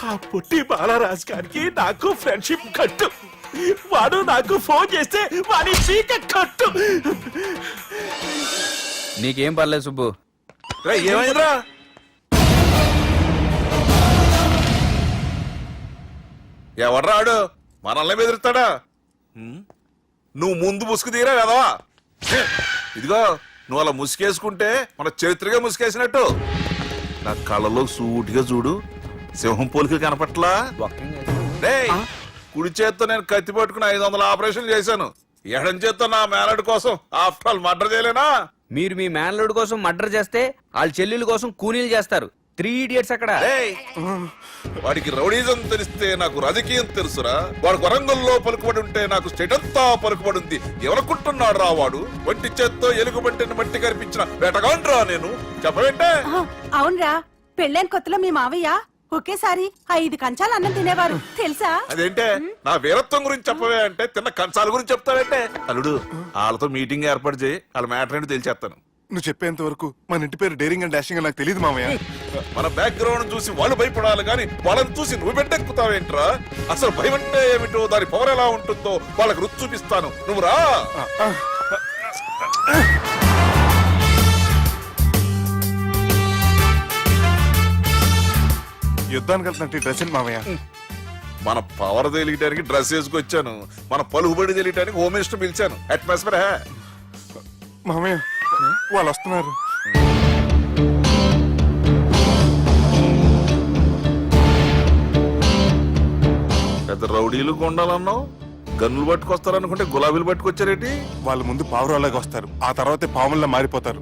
ఆ పుట్టి బాలరాజ్ గారికి నాకు ఫ్రెండ్షిప్ కట్టు. వాడు నాకు ఫోన్ చేస్తే వాడి పీక కట్టు. నీకేం పర్లేదు సుబ్బు. ఏమైందిరా? ఎవడ్రాడు మనల్ని బెదిరిస్తాడా? నువ్వు ముందు ముసుగు తీరా కదా. ఇదిగో నువ్వు అలా ముసుకేసుకుంటే మన చరిత్రగా ముసుకేసినట్టు. నా కళ్ళలో సూటిగా చూడు, సింహం పోలిక కనపట్లా. డేయ్, కుడి చేత్తో నేను కత్తి పట్టుకుని 500 ఆపరేషన్లు చేశాను. ఎడం చేత్తో నా మేనడు కోసం ఆఫ్టర్ ఆల్ మర్డర్ చేయలేనా? మీరు మీ మేనల్లుడు కోసం మర్డర్ చేస్తే వాళ్ళ చెల్లెల కోసం కూనీలు చేస్తారు. 3 ఇడియట్స్ అక్కడ. వాడికి రౌడీజం తెలిస్తే నాకు రాజకీయం తెలుసురా. వాడు వరంగల్లో పలుకుబడి ఉంటే నాకు స్టేట్ అంతా పలుకుబడి ఉంది. ఎవరనుకుంటున్నాడు రా వాడు? వంటి చేత్తో ఎలుగుబంటిని మట్టి కనిపించిన వేటగాండ్రా నేను. చెప్పవేంటే? అవునరా, పెళ్ళైన కొత్తలో మీ మావయ్య ఒకేసారి 5 కంచాలు అన్నం తినేవారు తెలుసా? అదేంటే నా వీరత్వం గురించి చెప్పవే అంటే తిన్న కంచాల గురించి చెప్తావేంటే? అల్లుడు, వాళ్ళతో మీటింగ్ ఏర్పాటు చేయి, వాళ్ళ మ్యాటర్ ఏంటో తెలిచేస్తాను. నువ్వు చెప్పేంత వరకు మన ఇంటి పేరు డేరింగ్ అండ్ డాషింగ్ నాకు తెలియదు మామయ్య. మన బ్యాక్గ్రౌండ్ చూసి వాళ్ళు భయపడాలి కానీ వాళ్ళని చూసి నువ్వు బిడ్డెక్కుతావేంట్రా? అసలు భయం అంటే ఏమిటో, దాని పవర్ ఎలా ఉంటుందో వాళ్ళకి రుచి చూపిస్తాను. నువ్వు రా. యుద్ధానికి వెళ్తున్నట్టు డ్రెస్ ఏంటి మామయ్య? మన పవర్ తెలియటానికి డ్రెస్ వేసుకొచ్చాను, మన పలుకుబడి తెలియటానికి హోమ్ మినిస్టర్ పిలిచాను. అట్మాస్ఫియర్ మామయ్య వాళ్ళు వస్తున్నారు. పెద్ద రౌడీలు కొండాలన్నావు, గన్నులు పట్టుకొస్తారనుకుంటే గులాబీలు పట్టుకొచ్చారేటి? వాళ్ళ ముందు పావురాలాగా వస్తారు, ఆ తర్వాతే పాముల్లా మారిపోతారు.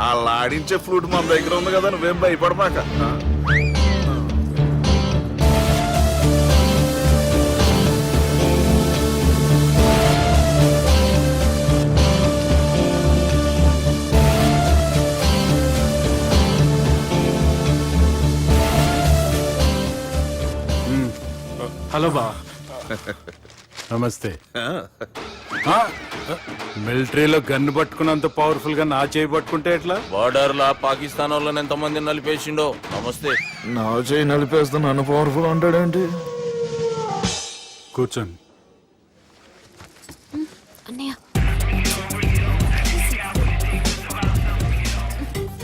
వాళ్ళు ఆడించే ఫ్లూట్ మన దగ్గర ఉంది కదా, నువ్వేం భయపడమాక. హలో బా. నమస్తే ఆ, ఆ, మిలిటరీలో గన్ను పట్టుకున్నంత పవర్ఫుల్ గా నా చేయి పట్టుకుంటే ఎట్లా? బార్డర్ లా పాకిస్తాన్ వాళ్ళని ఎంతమంది నలిపేసిండో. నమస్తే. నా చేయి నలిపేస్తే నన్ను పవర్ఫుల్ అంటాడేంటి? కూర్చోండి. అన్నయ్య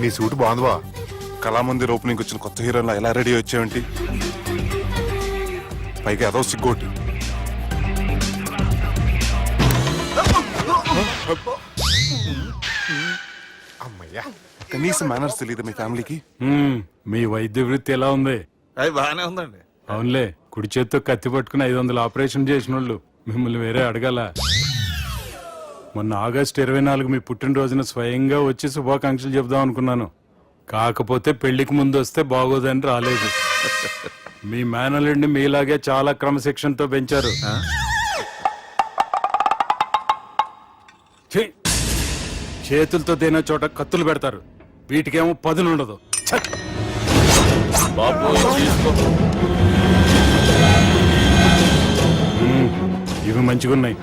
నీ సూట్ బాగుందివా. కళామందిర్ ఓపెనింగ్ వచ్చిన కొత్త హీరోలా ఎలా రెడీ వచ్చావేంటి? పైగా అదో సిగ్గోటి. అమ్మయ్యా, కనీసం మేనర్స్ తెలియదు మీ ఫ్యామిలీకి. మీ వైద్య వృత్తి ఎలా ఉంది? అది బాగానే ఉందండి. అవునులే, కుడి చేత్తో కత్తి పట్టుకుని 500 ఆపరేషన్ చేసిన వాళ్ళు మిమ్మల్ని వేరే అడగాల. మొన్న ఆగస్టు 24 మీ పుట్టినరోజున స్వయంగా వచ్చి శుభాకాంక్షలు చెబుదాం అనుకున్నాను. కాకపోతే పెళ్లికి ముందు వస్తే బాగోదని రాలేదు. మీ మేనల్లుడిని మీలాగే చాలా క్రమశిక్షణతో పెంచారు. ఛీ! చేతులతో తినే చోట కత్తులు పెడతారు, వీటికేమో పదులుండదు. ఛ! బాబు ఇది తీసుకో. ఇవి మంచిగున్నాయి.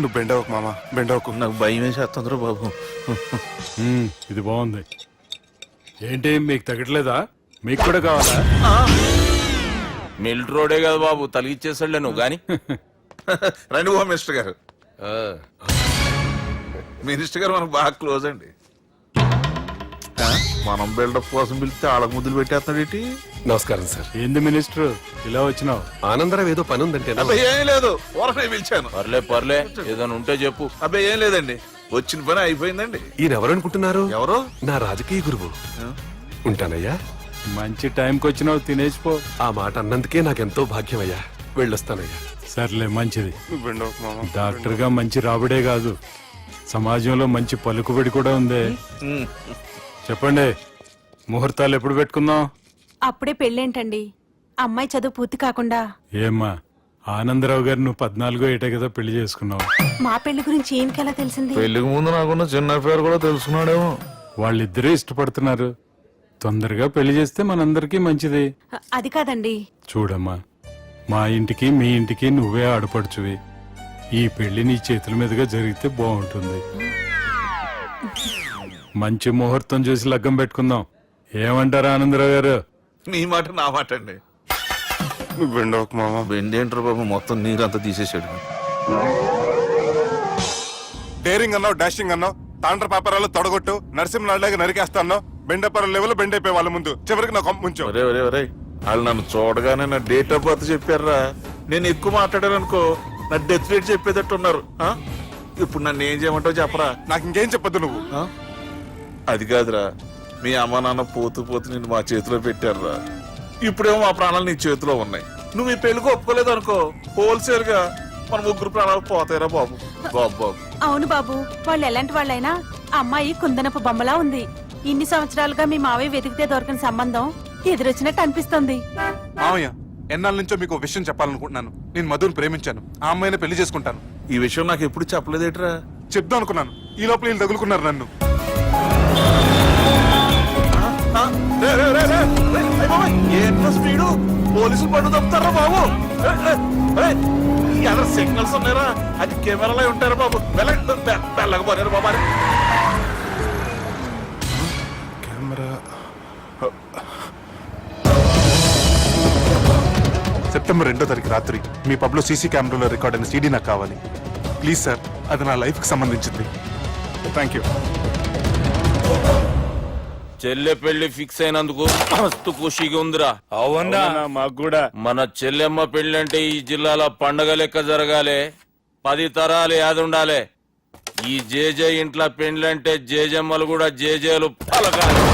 నువ్వు బెండవకు మామ, బెండవకు. నాకు భయం వేసేస్తుందిరా బాబు. ఇది బాగుంది. ఏంటి మీకు తగ్గట్లేదా? మీకు కూడా కావాలా? మిలిటరోడే కదా బాబు, తలిగిచ్చేసాడులే నువ్వు గాని. రండి ఓ మినిస్టర్ గారు. మినిస్టర్ గారు మనకు బాగా క్లోజ్ అండి. ఆ, మనం బిల్డప్ కోసం పిలిస్తే ఆళ్ళ ముద్దులు పెట్టేస్తున్నాడు ఏంటి? నమస్కారం సార్. ఏంది మినిస్టర్ ఇలా వచ్చినావు? ఆనందరావు ఏదో పని ఉందంటే అబ్బాయి ఏం లేదు, ఊరనే పిలిచాను. పర్లే ఏదైనా ఉంటే చెప్పు. అబ్బాయి ఏం లేదండి, వచ్చిన పని అయిపోయిందండి. ఈయన ఎవరనుకుంటున్నారు? ఎవరు? నా రాజకీయ గురువు. ఉంటానయ్యా. మంచి టైంకి వచ్చినావు, తినేసిపో. ఆ మాట అన్నందుకే నాకెంతో భాగ్యమయ్యా. వెళ్ళొస్తానయ్యా. సర్లే, మంచిది. నువ్వు బెండవకు మామ. డాక్టర్ గా మంచి రాబడే కాదు, సమాజంలో మంచి పలుకుబడి కూడా ఉంది. చెప్పండి, ముహూర్తాలు ఎప్పుడు పెట్టుకుందాం? అప్పుడే పెళ్ళేంటండి, అమ్మాయి చదువు పూర్తి కాకుండా. ఏమ్మా, ఆనందరావు గారు నువ్వు 14 ఏటే కదా పెళ్లి చేసుకున్నావు. మా పెళ్లి గురించి ఈయనకెలా తెలిసింది? పెళ్లికి ముందు నాకున్న చిన్న పేరు కూడా తెలుసుకున్నాడేమో. వాళ్ళిద్దరే ఇష్టపడుతున్నారు. తొందరగా పెళ్లి చేస్తే మనందరికీ మంచిది. అది కాదండి. చూడమ్మా, మా ఇంటికి మీ ఇంటికి నువ్వే ఆడపడుచువి. ఈ పెళ్లి నీ చేతుల మీదుగా జరిగితే బాగుంటుంది. మంచి ముహూర్తం చూసి లగ్గం పెట్టుకుందాం. ఏమంటారు ఆనందరావు గారు? నీ మాట నా మాట అండి. నువ్వు బెండవకు మామ. బెండేంటారు బాబు, మొత్తం నీరంతా తీసేసాడు. డేరింగ్ అన్నావు, డాషింగ్ అన్నావు, తాండ్ర పాపరాలు తొడగొట్టు, నరసింహనాయుడులాగా నరికేస్తా అన్నావు. బెండపర లెవెల్ బెండ్ అయిపోయి వాళ్ళ ముందు చివరికి నా కొంప ముంచావు. ఒరే ఒరే ఒరే, వాళ్ళు నన్ను చూడగానే నా డేట్ ఆఫ్ బర్త్ చెప్పారా. నేను ఎక్కువ మాట్లాడాను అనుకో, నా డెత్ రేట్ చెప్పేటట్టు ఉన్నారు. ఆ? ఇప్పుడు నన్ను ఏం చేయమంటావు చెప్పరా. నాకు ఇంకేం చెప్పొద్దు నువ్వు. ఆ? అది కాదురా, మీ అమ్మ నాన్న పోతూ పోతూ నిన్ను మా చేతిలో పెట్టారురా. ఇప్పుడేమో మా ప్రాణాలు నీ చేతిలో ఉన్నాయి. నువ్వు ఈ పెళ్లికి ఒప్పుకోలేదు అనుకో, హోల్సేల్ గా మన ముగ్గురు ప్రాణాలు పోతాయిరా బాబు. బాబు బాబు. అవును బాబు, వాళ్ళు ఎలాంటి వాళ్ళైనా అమ్మాయి కుందనపు బొమ్మలా ఉంది. ఇన్ని సంవత్సరాలుగా మీ మావయ్య వెతికితే దొరకని సంబంధం ఎదురొచ్చినట్టు అనిపిస్తుంది. మామయ్య, ఎన్నాళ్ళ నుంచో మీకు విషయం చెప్పాలనుకుంటున్నాను. నేను మధుని ప్రేమించాను, ఆ అమ్మాయిని పెళ్లి చేసుకుంటాను. ఈ విషయం నాకు ఎప్పుడు చెప్పలేదేట్రా. చెప్దాం అనుకున్నాను, ఈ లోపల వీళ్ళు తగులుకున్నారు నన్ను. ఏంట్రా స్పీడు, పోలీసులు పన్ను తప్పుతారా బాబు. ఎలా సిగ్నల్స్ ఉన్నారా, అది కెమెరాలో ఉంటారా బాబు. వెళ్ళకపోయారు బాబు. కెమెరా. సెప్టెంబర్ 2వ తారీఖు రాత్రి మీ పబ్లో సీసీ కెమెరాలో రికార్డ్ అయిన సీడీ నాకు కావాలి ప్లీజ్ సార్. అది నా లైఫ్ కి సంబంధించింది. Thank you. చెల్లె పెళ్లి ఫిక్స్ అయినందుకు మస్తు ఖుషిగా ఉందిరా. అవునా? మాకు కూడా. మన చెల్లెమ్మ పెళ్లి అంటే ఈ జిల్లాలో పండగ లెక్క జరగాలి, 10 తరాలు యాద ఉండాలి. ఈ జేజే ఇంట్లో పెండ్లంటే జేజమ్మలు కూడా జేజేలు పలకాలి.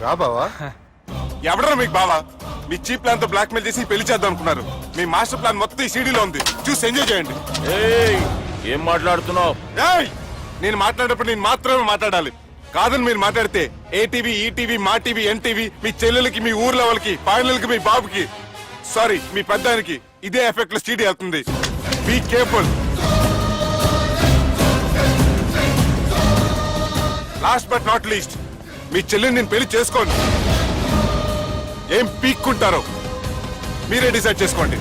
రా బావా. ఎవడరా మీకు బావా? మీ చీప్ ప్లాన్ తో బ్లాక్ మెయిల్ చేసి పెళ్లి చేద్దాం అనుకున్నారు. మీ మాస్టర్ ప్లాన్ మొత్తం ఈ సీడీలో ఉంది, చూసి ఎంజాయ్ చేయండి. ఏయ్, ఏం మాట్లాడుతున్నావు? ఏయ్, నేను మాట్లాడేటప్పుడు నేను మాత్రమే మాట్లాడాలి. కాదని మీరు మాట్లాడితే ఏటీవీ, ఈటీవీ, మా టీవీ, ఎన్టీవీ, మీ చెల్లెలకి, మీ ఊర్ల వాళ్ళకి, ఫైనల్కి, మీ బాబుకి, సారీ మీ పెద్దానికి ఇదే ఎఫెక్ట్ లో సీడీ అవుతుంది. Be careful. Last but not least, మీ చెల్లెని నేను పెళ్లి చేసుకోను. ఏం పీక్కుంటారో మీరే డిసైడ్ చేసుకోండి.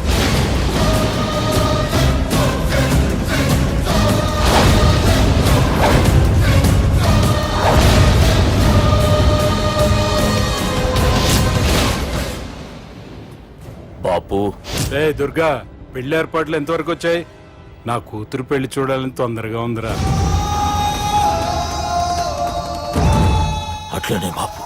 బాపు రే దుర్గా, పెళ్లి ఏర్పాట్లు ఎంతవరకు వచ్చాయి? నా కూతురు పెళ్లి చూడాలని తొందరగా ఉందిరా. అట్లనే బాపు.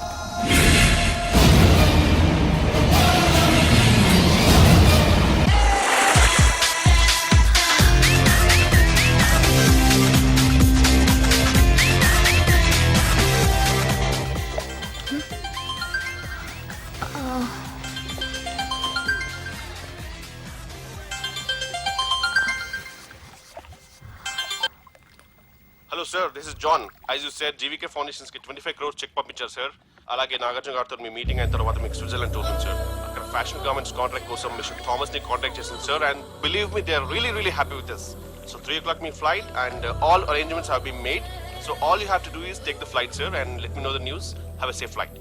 Hello sir, this is John. As you said GVK foundations కి 25 crores చెక్ పంపించారు సార్. అలాగే నాగార్జున గారితో మీ మీటింగ్ అయిన తర్వాత మీకు స్విట్జర్లాండ్ టూర్ ఉంది సార్. అక్కడ ఫ్యాషన్ గార్మెంట్స్ కాంట్రాక్ట్ కోసం మిస్టర్ థామస్ ని కాంటాక్ట్ చేసింది sir. And believe me, they are really happy with this. So 3 o'clock మీ flight and all arrangements have been made. So all you have to do is take the flight sir and let me know the news. Have a safe flight.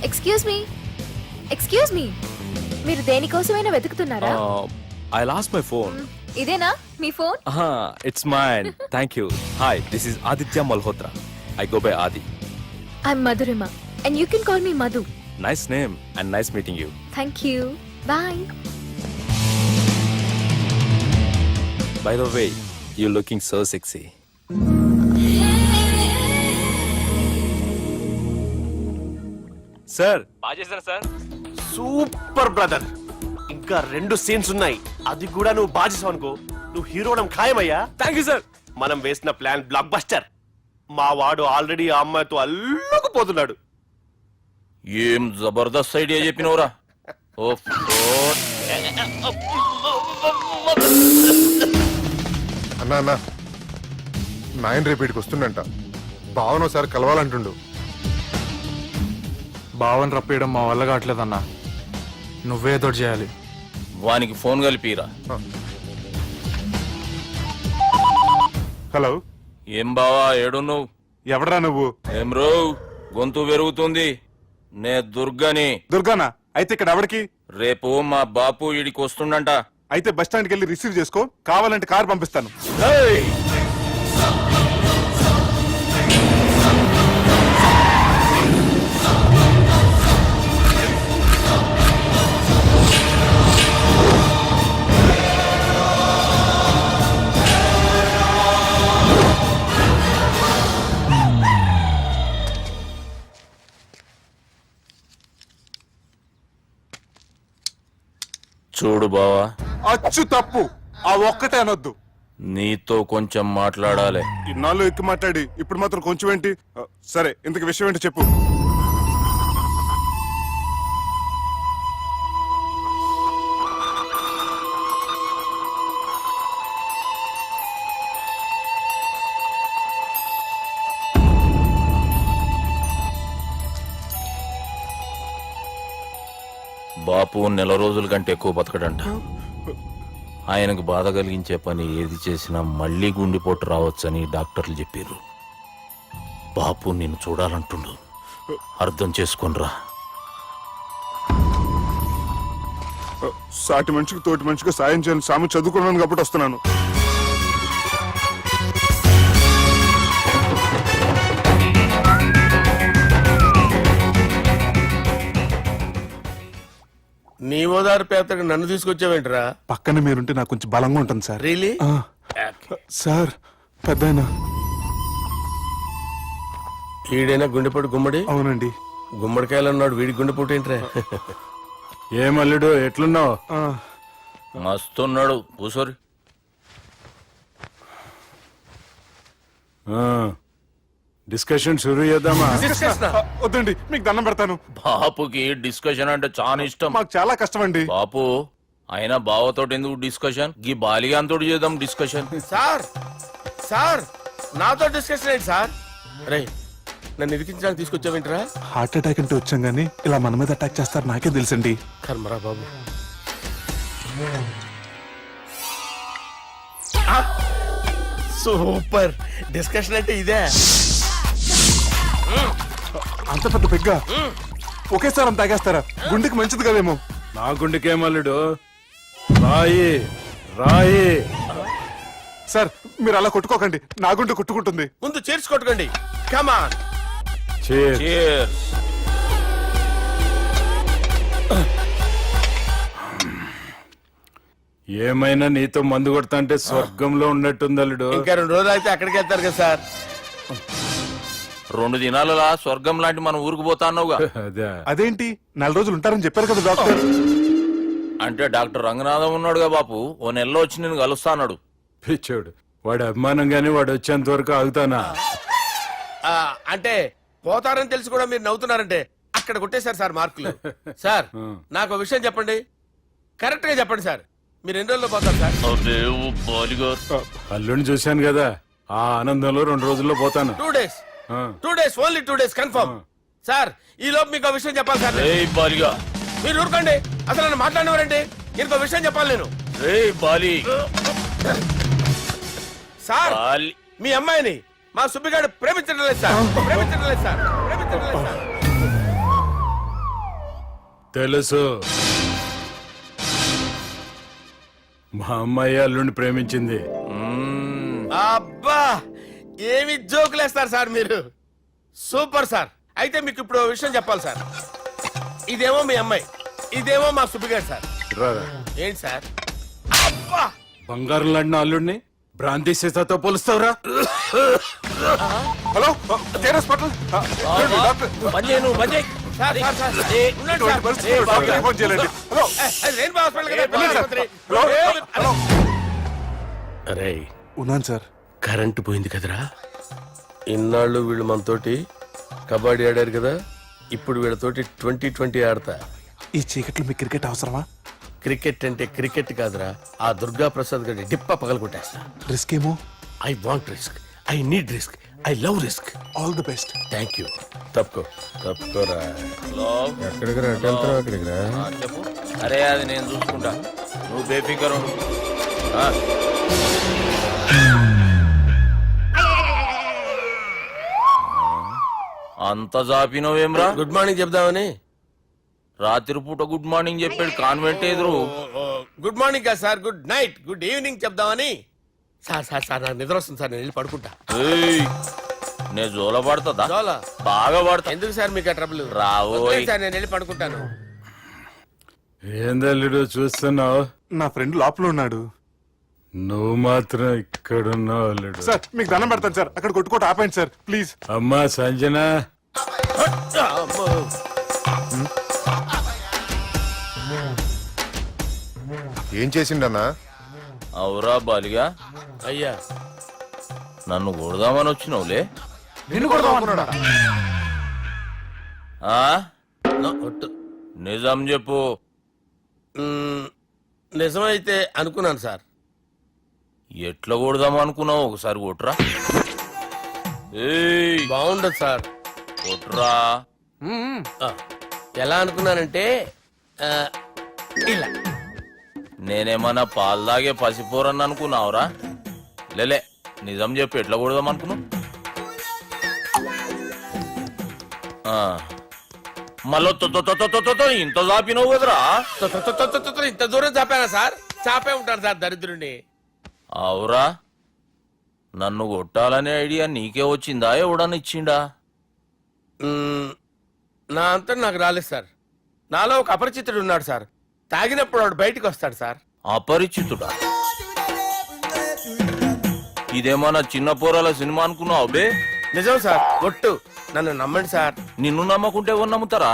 Excuse me మీరు దేనికోసమైనా వెతుకుతున్నారా? I lost my phone. ఇదేనా మీ phone? It's mine. Thank you. Hi, this is Aditya Malhotra. I go by Adi. I'm Madhurima and you can call me Madhu. Nice name and nice meeting you. Thank you. Bye. By the way, you looking so sexy. Sir బాగా చేశారు sir. Super brother. ఇంకా 2 scenes ఉన్నాయి, అది కూడా నువ్వు బాగా చేసావు అనుకో, నువ్వు హీరోడం ఖాయమయ్యా. Thank you sir. మనం వేసిన ప్లాన్ బ్లాక్ బస్టర్. మా వాడు ఆల్రెడీ ఆ అమ్మాయితో అల్లుకుపోతున్నాడు. ఏం జబర్దస్త్ ఐడియా చెప్పినవురా. అన్నా నాయన రేపు ఇక్కడికి వస్తుండంట. భావన ఒకసారి కలవాలంటుండు. భావన రప్పేయడం మా వల్ల కావట్లేదన్నా, నువ్వేదో చేయాలి. వానికి ఫోన్ కలిపిరా. హలో, ఏం బావా ఏడున్నావు? ఎవడరా నువ్వు? ఏం రో గొంతు పెరుగుతుంది. నే దుర్గని. దుర్గానా? అయితే ఇక్కడ ఎవడికి? రేపు మా బాపు ఈడికి వస్తుండంట. అయితే బస్ స్టాండ్కి వెళ్ళి రిసీవ్ చేసుకో, కావాలంటే కారు పంపిస్తాను. చూడు బావా, అచ్చు తప్పు. ఆ ఒక్కటే అనొద్దు. నీతో కొంచెం మాట్లాడాలి. ఇన్నాళ్ళు ఎక్కి మాట్లాడి ఇప్పుడు మాత్రం కొంచెం ఏంటి? సరే, ఇంతకు విషయం ఏంటి చెప్పు. బాపు 4 రోజుల కంటే ఎక్కువ బతకడంట. ఆయనకు బాధ కలిగించే పని ఏది చేసినా మళ్ళీ గుండెపోటు రావచ్చని డాక్టర్లు చెప్పారు. బాపు నిన్ను చూడాలంటుండు, అర్థం చేసుకొనిరా. సాటి మనిషికి తోటి మనిషికి సాయం చేయని సామి చదువుకున్నాను కాబట్టి వస్తున్నాను. నీ ఓదారు పేతకు నన్ను తీసుకొచ్చావేంట్రా? పక్కన మీరుంటే నాకు కొంచెం బలంగా ఉంటుంది సార్. రియలీ? సార్, పెద్దాయన. ఈడైనా గుండెపోటు గుమ్మడి? అవునండి. గుమ్మడికాయలు అన్నాడు, వీడి గుండెపోటు ఏంట్రా? ఏమల్లుడు ఎట్లున్నావు? మస్తున్నాడు కూసోరి. డిస్కషన్ షురూ చేద్దామా? వద్దండి, మీకు దండం పెడతాను. బాపుకి డిస్కషన్ అంటే చాలా ఇష్టం. మాకు చాలా కష్టం అండి. బాపు అయినా బావతోటి ఎందుకు డిస్కషన్? గీ బాలిగాంతో చేద్దాం డిస్కషన్. సార్ సార్ నాతో డిస్కషన్ ఏంటి సార్? రే, నన్ను ఇరికించడానికి తీసుకొచ్చావేంట్రా? హార్ట్ అటాక్ అంటే వచ్చాం గానీ ఇలా మన మీద అటాక్ చేస్తారు నాకే తెలుసండి. కర్మరా బాబు. సూపర్ డిస్కషన్ అంటే ఇదే. అంత పెద్ద పెగ్గ ఒకేసారి అంత తాగేస్తారా? గుండెకి మంచిది కదేమో. నా గుండెకేమల్లుడు, రాయి రాయి. సార్ మీరు అలా కొట్టుకోకండి, నా గుండె కొట్టుకుంటుంది. ముందు చేర్చి కొట్టుకోండి. కమాన్. Cheers. ఏమైనా నీతో మందు కొడతా అంటే స్వర్గంలో ఉన్నట్టుంది అల్లుడు. ఇంకా 2 రోజులు అయితే అక్కడికి వెళ్తారు కదా సార్. 2 దినాలలా స్వర్గం లాంటి మన ఊరికి పోతా అన్నావుగా. అదే అదేంటి 4 రోజులు ఉంటారని చెప్పారు కదా డాక్టర్. అంటే డాక్టర్ రంగనాథం ఉన్నాడుగా బాపు, ఓ నెలలో వచ్చి నేను కలుస్తా అన్నాడు. పిచ్చోడు, వాడి అభిమానం గాని వాడు వచ్చేంత వరకు ఆగుతానా? అంటే పోతారని తెలిసి కూడా మీరు నవ్వుతున్నారంటే అక్కడ కొట్టేశారు సార్ మార్కులు. సార్ నాకు ఒక విషయం చెప్పండి, కరెక్ట్ గా చెప్పండి సార్. మీరు ఎన్ని రోజుల్లో పోతారు సార్? అల్లుడిని చూశాను కదా, ఆ ఆనందంలో 2 రోజుల్లో పోతాను. 2 days. 2 days, only 2 days confirm. Sir ఈ లోపు మీకు విషయం చెప్పాలి సార్. మీరు ఊరుకోండి, అసలు నన్ను మాట్లాడినవారండి. ఇంకో విషయం చెప్పాలి నేను. సార్ మీ అమ్మాయిని మా సుబ్బిగాడు ప్రేమించడం లేదు సార్. ప్రేమించడం లేదు సార్. ప్రేమించడం లేదు సార్. తెలుసు, మా అమ్మాయి అల్లుడిని ప్రేమించింది. అబ్బా ఏమి జోకులేస్తారు సార్ మీరు. Super sir. అయితే మీకు ఇప్పుడు ఓ విషయం చెప్పాలి సార్. ఇదేమో మీ అమ్మాయి, ఇదేమో మా సుబ్బిగాడు సార్. రారా. ఏంటి సార్? అబ్బా బంగారం లాంటి అల్లుడిని భ్రాంతి సీతతో పోలుస్తావురా? Hello care hospital. Sir, sir, sir. ఉండండి సార్. ఫోన్ చేయాలండి. హలో అది రెయిన్బో హాస్పిటల్ కదా, వెళ్ళండి సార్. ఆసుపత్రి. హలో అరే ఉన్నాను సార్. కరెంటు పోయింది కదరా. ఇన్నాళ్ళు వీళ్ళు మనతోటి కబడ్డీ ఆడారు కదా, ఇప్పుడు వీళ్ళతోటి 2020 ఆడతా. ఈ చీకట్లో మీకు క్రికెట్ అవసరమా? క్రికెట్ అంటే క్రికెట్ కాదురా, ఆ దుర్గా ప్రసాద్ గారి డిప్ప పగల కొట్టేస్తా. రిస్క్ ఏమో. I want risk, I need risk, I love risk. All the best. Thank you. తప్పుకోరా. ఎక్కడికి రా? చెప్పు. అరే అది నేను చూసుకుంటా, నువ్వు బేఫికర్ ఉండు. అంత జాపినవేమ్రా? గుడ్ మార్నింగ్ చెప్దామని. రాత్రి పూట గుడ్ మార్నింగ్ చెప్పాడు కాన్వెంట్ ఎదురు. గుడ్ మార్నింగ్ కాదు sir, good night, good evening చెప్దామని. సార్ సార్ సార్ నాకు నిద్ర వస్తుంది సార్, నేను వెళ్ళి పడుకుంటా. నేను జోల పడుతుందా? జోల? బాగా పడతా. ఎందుకు సార్ మీకు ఆ ట్రబుల్? రావోయ్ సార్, నేను వెళ్ళి పడుకుంటాను. ఏందల్లుడు చూస్తున్నావు? నా ఫ్రెండ్ లోపల ఉన్నాడు. నువ్వు మాత్రం ఇక్కడున్నావు అల్లుడు. సార్ మీకు దండం పెడతాను సార్, అక్కడ కొట్టుకోట ఆపండి సార్ ప్లీజ్. అమ్మా సంజన, అమ్మో. ఏం చేసిండన్నా? అవురా బాలిగా, అయ్యా నన్ను కొడదామని వచ్చినావులే. నిన్ను కొడదామన్నాడా? ఆ? ఒట్టు. నిజం చెప్పు. నిజమైతే అనుకున్నాను సార్. ఎట్లా కొడదాం అనుకున్నావు? ఒకసారి కొట్రా. ఏయ్ బాగుండదు సార్. కొట్రా. ఆ, ఎలా అనుకున్నానంటే ఆ, ఇలా. నేనేమన్నా పాలు తాగే పసిపోరని అనుకున్నావురా? లేలే, నిజం చెప్పు, ఎట్లా కొడదాం అనుకున్నావు? మళ్ళీ ఇంత చాపినావు కదరా? ఇంత దూరం చాపానా సార్? చాపే ఉంటాను సార్ దరిద్రుడిని. అవురా, నన్ను కొట్టాలనే ఐడియా నీకే వచ్చిందా? ఎవడన్నా ఇచ్చిండా? నా అంతా నాకు రాలేదు సార్. నాలో ఒక అపరిచితుడు ఉన్నాడు సార్. తాగినప్పుడు వాడు బయటికి వస్తాడు సార్. అపరిచితుడా? ఇదేమన్నా చిన్న పోరాల సినిమా అనుకున్నావు బే? నిజం సార్, ఒట్టు. నన్ను నమ్మండి సార్. నిన్ను నమ్మకుంటే ఎవరు నమ్ముతారా?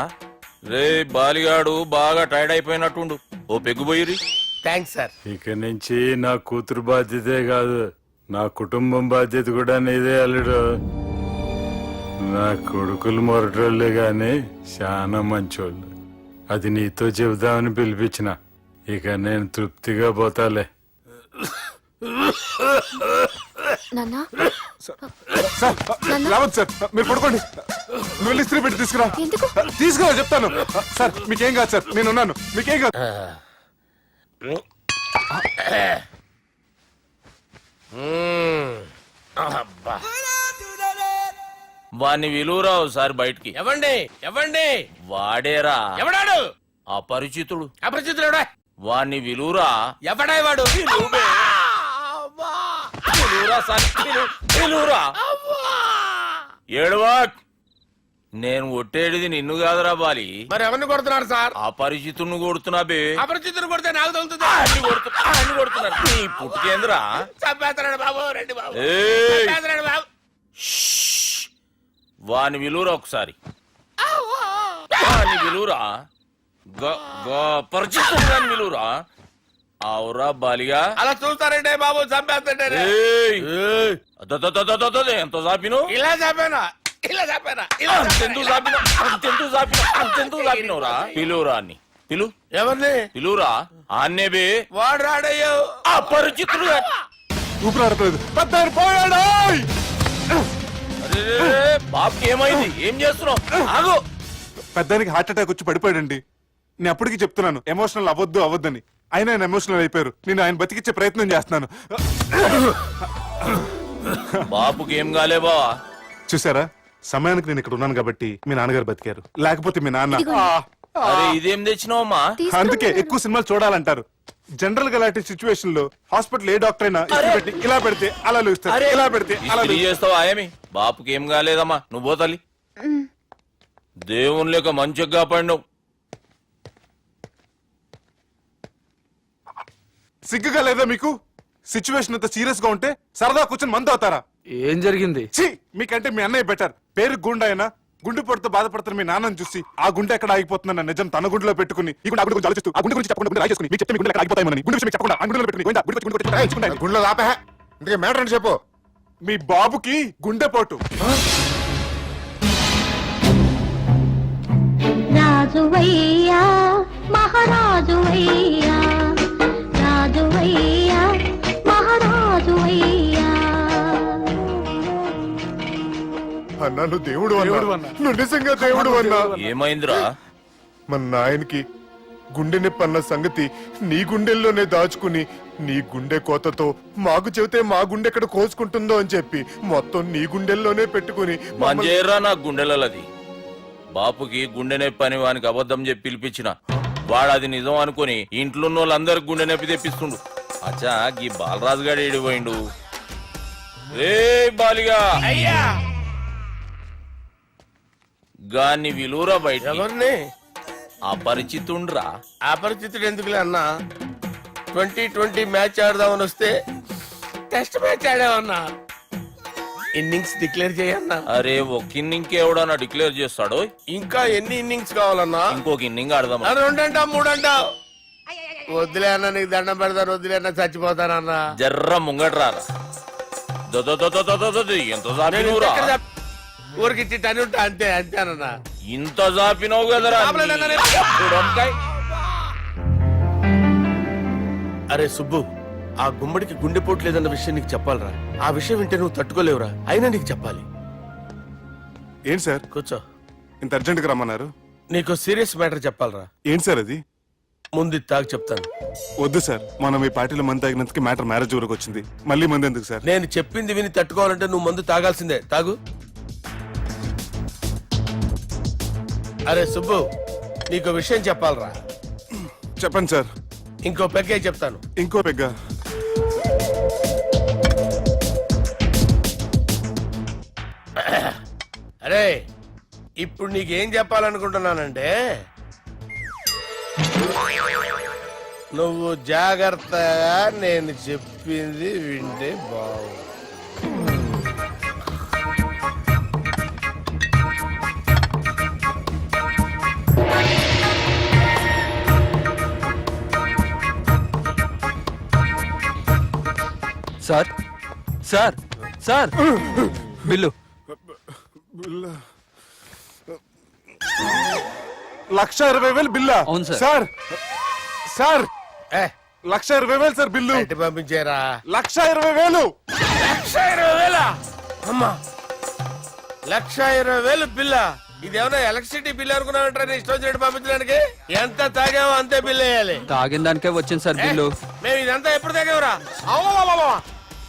రే బాలిగాడు బాగా టైర్డ్ అయిపోయినట్టుండు, ఓ పెగ్గుబోయిరి. Thanks sir. ఇక నుంచి నా కూతురు బాధ్యతే కాదు, నా కుటుంబం బాధ్యత కూడా నీదే అల్లుడు. నా కొడుకులు మొరటోళ్ళే గాని చాలా మంచోళ్ళు. అది నీతో చెబుదామని పిలిపించిన. ఇక నేను తృప్తిగా పోతాలే. నాన్నా, సార్ రావద్దు సార్, మీరు పడుకోండి. నువ్వు వెళ్ళి ఇస్త్రీ పెట్టి తీసుకురా. ఎందుకు? తీసుకురా చెప్తాను. సార్ మీకేం కాదు సార్, నేను ఉన్నాను, మీకేం కాదు. వాణ్ణి విలువరా ఒకసారి బయటికి. ఎవండి ఎవండి వాడేరా ఎవడాడు? అపరిచితుడు. అపరిచితుడు ఎవడా? వాణ్ణి విలువరా. ఎవడా వాడు? విలువరా సార్, విలువరా. ఏడవా. నేను ఒట్టేడిది నిన్ను కాదురా బాలి. మరి ఎవరిని కొడుతున్నారు సార్? అపరిచితుడిని కొడుతున్నా బే. అపరిచితుడు కొడితే నాకు తగులుతుంది. అన్ని కొడుతున్నారు. నీ పుట్టుకేంద్రా. చంపేస్తున్నాడు బాబు, రండి బాబు. ఏయ్. చంపేస్తున్నాడు బాబు. వాని విలువరా ఒకసారి. వాని విలువరా. పరిచితుడు విలువరా. అవురా బాలిగా. అలా చూస్తారంటే బాబు, చంపేస్తాడే. ఏయ్. ఎంత చాపిను? ఇలా చంపానా? ఇలా చంపానా? ఇలా అంతెందుకు చాపిన? అంతెందుకు చాపిన? అంతెందుకు చాపినవురా? పిలువురా అన్ని. పిలు. ఎవరిని? పిలువురా. ఆన్నే బే. వాడు రాడయ్యో. అపరిచితుడు. ఊపిరాడట్లేదు. పెద్ద ఆయన పోయాడు. బాబుకి ఏమైంది? ఏం చేస్తున్నావు? ఆగు. పెద్దానికి హార్ట్ అటాక్ వచ్చి పడిపోయాడండి. నేను అప్పటికి చెప్తున్నాను ఎమోషనల్ అవ్వద్దని. ఆయన ఎమోషనల్ అయిపోయారు. నేను ఆయన బతికిచ్చే ప్రయత్నం చేస్తున్నాను. బాబుకి ఏం కాలే బావా? చూసారా, సమయానికి నేను ఇక్కడ ఉన్నాను కాబట్టి మీ నాన్నగారు బతికారు. లేకపోతే మీ నాన్న. అరే ఇదేం తెచ్చినావమ్మా? అందుకే ఎక్కువ సినిమాలు చూడాలంటారు. జనరల్ గా అలాంటి సిచ్యువేషన్ లో హాస్పిటల్ ఏ డాక్టర్ అయినా ఇస్త్రీ పెట్టి ఇలా పెడితే అలా లూస్తారు, ఇలా పెడితే అలా ఇస్త్రీ చేస్తావా ఏమి? బాపుకి ఏం కాలేదమ్మా, నువ్వు పోతల్లి. దేవుని లేక మంచిగా కాపాడినావు. సిగ్గుగా లేదా మీకు? సిచ్యువేషన్ అంత సీరియస్ గా ఉంటే సరదా కూర్చొని మందు అవుతారా? ఏం జరిగింది? ఛీ, మీకంటే మీ అన్నయ్య బెటర్. పేరు గుండె అయినా గుండె పొడితో బాధపడుతున్న మీ నాన్నని చూసి ఆ గుండె ఎక్కడ ఆగిపోతుందన్న నిజం తన గుండెలో పెట్టుకుని ఈ గుండె గురించి ఆలోచిస్తూ ఆ గుండె గురించి చెప్పకుండా గుండె రాజేసుకుని మీకు చెప్తే మీ గుండె ఎక్కడ ఆగిపోతాయని గుండె విషయం మీకు చెప్పకుండా ఆ గుండెలో పెట్టుకుని గోవిందా, గుండె గుండె గుండె రాయించుకుంటాను. గుండె లాపే ఇందుకే మ్యాటర్ అని చెప్పు. మీ బాబుకి గుండెపోటు. రాజువయ్యా మహారాజువయ్యా, రాజువయ్యా మహారాజువయ్యా. అన్నా నువ్వు దేవుడు అన్నా, నువ్వు నిజంగా దేవుడు అన్నా. ఏమైందిరా? మన నాయనకి గుండె నొప్పి అన్న సంగతి నీ గుండెల్లోనే దాచుకుని నీ గుండె కోతతో మాకు చెబితే మా గుండె ఎక్కడ కోసుకుంటుందో అని చెప్పి మొత్తం నీ గుండెల్లోనే పెట్టుకుని మంజేరా నా గుండెలది. బాపుకి గుండె నొప్పి అని వానికి అబద్ధం చెప్పి పిలిపించిన వాడు అది నిజం అనుకుని ఇంట్లో వాళ్ళందరికి గుండె నొప్పి తెప్పిస్తుండు. అచ్చా గీ బాలరాజు గారు ఏడిపోయిండు. రే బాలిగా అయ్యా గాన్ని విలువరా బయట. ఎవరిని? అపరిచితుండ్రా. అపరిచితుడు ఎందుకులే అన్నా? 2020 మ్యాచ్ ఆడదామని వస్తే టెస్ట్ మ్యాచ్ ఆడామన్నా. ఇన్నింగ్స్ డిక్లేర్ చేయన్నా. అరే ఒక ఇన్నింగ్ ఎవడన్నా డిక్లేర్ చేస్తాడు? ఇంకా ఎన్ని ఇన్నింగ్స్ కావాలన్నా? ఇంకొక ఇన్నింగ్ ఆడదాం. 2 అంటావు 3 అంటావు. వద్దులే అన్న, నీకు దండం పెడతాను. వద్దులే అన్న, చచ్చిపోతానన్నా. జర్ర ముంగట్రా. ఎంత జాపినవురా? ఊరికి టని ఉంటా అంతే అంతేనన్నా. ఇంత జాపినవు కదరా. అరే సుబ్బు, ఆ గుమ్మడికి గుండెపోటు లేదన్న విషయం నీకు చెప్పాలరా. ఆ విషయం వింటే నువ్వు తట్టుకోలేవురా. అయినా నీకు చెప్పాలి. ఏంటి సార్ కూర్చో. ఇంత అర్జెంట్ గా రమ్మన్నారు? నీకు సీరియస్ మ్యాటర్ చెప్పాలరా. ఏంటి సార్ అది? ముందు తాగు చెప్తాను. వద్దు సార్, మనం ఈ పార్టీలో మంది తాగినందుకు మ్యాటర్ మ్యారేజ్ వరకు వచ్చింది. మళ్ళీ మంది ఎందుకు సార్? నేను చెప్పింది విని తట్టుకోవాలంటే నువ్వు మందు తాగాల్సిందే. తాగు. అరే సుబ్బు, నీకు విషయం చెప్పాలరా. చెప్పండి సార్. ఇంకో పెగ్గే చెప్తాను. ఇంకో పెగ్గ? అరే ఇప్పుడు నీకేం చెప్పాలనుకుంటున్నానంటే, నువ్వు జాగ్రత్తగా నేను చెప్పింది వింటే బాగుంది. Sir sir sir bill. 1,20,000 బిల్లా? అవును సార్. సార్ సార్ ఏ 1,20,000 సార్ బిల్లు. బయట పంపించేరా. 1,20,000. 1,20,000 అమ్మా, 1,20,000 బిల్ల. ఇదేమన్నా ఎలక్ట్రిసిటీ బిల్ అనుకున్నావంటారా? నీ ఇష్టం వచ్చినట్టు పంపించడానికి. ఎంత తాగామో అంతే బిల్ వేయాలి. తాగిన దానికే వచ్చింది సార్ బిల్లు. మేము ఇదంతా ఎప్పుడు తాగావురా?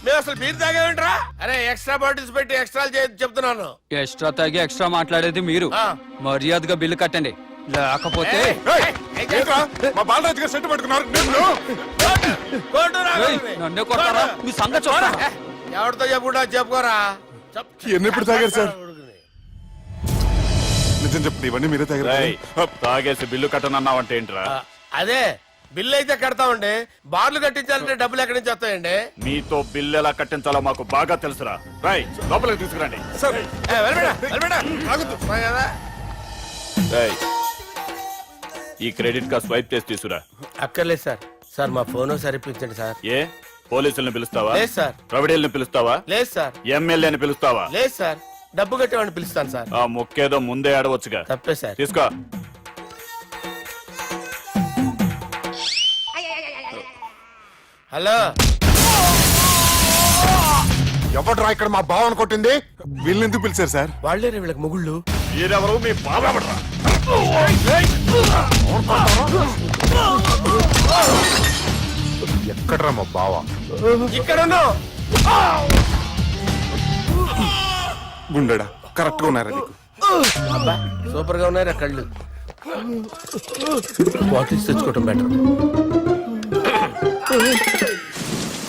మేము అసలు బీర్ తాగేమంటరా? అరే ఎక్స్ట్రా బాటిల్స్ పెట్టి ఎక్స్ట్రా చెప్తున్నాను. ఎక్స్ట్రా తాగి ఎక్స్ట్రా మాట్లాడేది మీరు. మర్యాదగా బిల్లు కట్టండి, లేకపోతే ఏంట్రా? మా బాలరాజు గారు సెట్ పట్టుకున్నారు. నన్నే కొడతారా? మీ సంగతి చూస్తారా? ఎవరితో చెప్పుకుంటా చెప్పుకోరా. ఎన్నెప్పుడు తాగారు సార్? నిజం చెప్పండి, ఇవన్నీ మీరే తాగారు. తాగేసి బిల్లు కట్టనన్నావంటే ఏంట్రా? అదే బిల్లు అయితే కడతామండి, బార్లు కట్టించాలంటే డబ్బులు ఎక్కడి నుంచి వస్తాయండి? మీతో బిల్లు ఎలా కట్టించాలో మాకు బాగా తెలుసురా. రై లోపలికి తీసుకురండి. రేయ్, ఈ క్రెడిట్ కార్డ్ స్వైప్ చేసి తీసుకురా. అక్కర్లేదు సార్. సార్ మా ఫోన్ సరిపించండి సార్. ఏ పోలీసుల్ని పిలుస్తావా? లేదు సార్. రౌడీల్ని పిలుస్తావా? లేదు సార్. ఎమ్మెల్యేని పిలుస్తావా? లేదు సార్. డబ్బు కట్టేవాడిని పిలుస్తాను సార్. ఆ మొక్కేదో ముందే ఆడవచ్చుగా. తప్పే సార్. తీసుకో. హలో, ఎవడ్రా ఇక్కడ మా బావని కొట్టింది? వీళ్ళని ఎందుకు పిలిచారు సార్? వాళ్ళేరే వీళ్ళకి మొగుళ్ళు. మీరెవరు? మీ బాబా. ఎక్కడ్రా మా బావ? ఇక్కడ గుండెడా కరెక్ట్ గా ఉన్నారా నీకు? సూపర్ గా ఉన్నారా కళ్ళు? బాటిల్స్ తెచ్చుకోవటం బెటర్.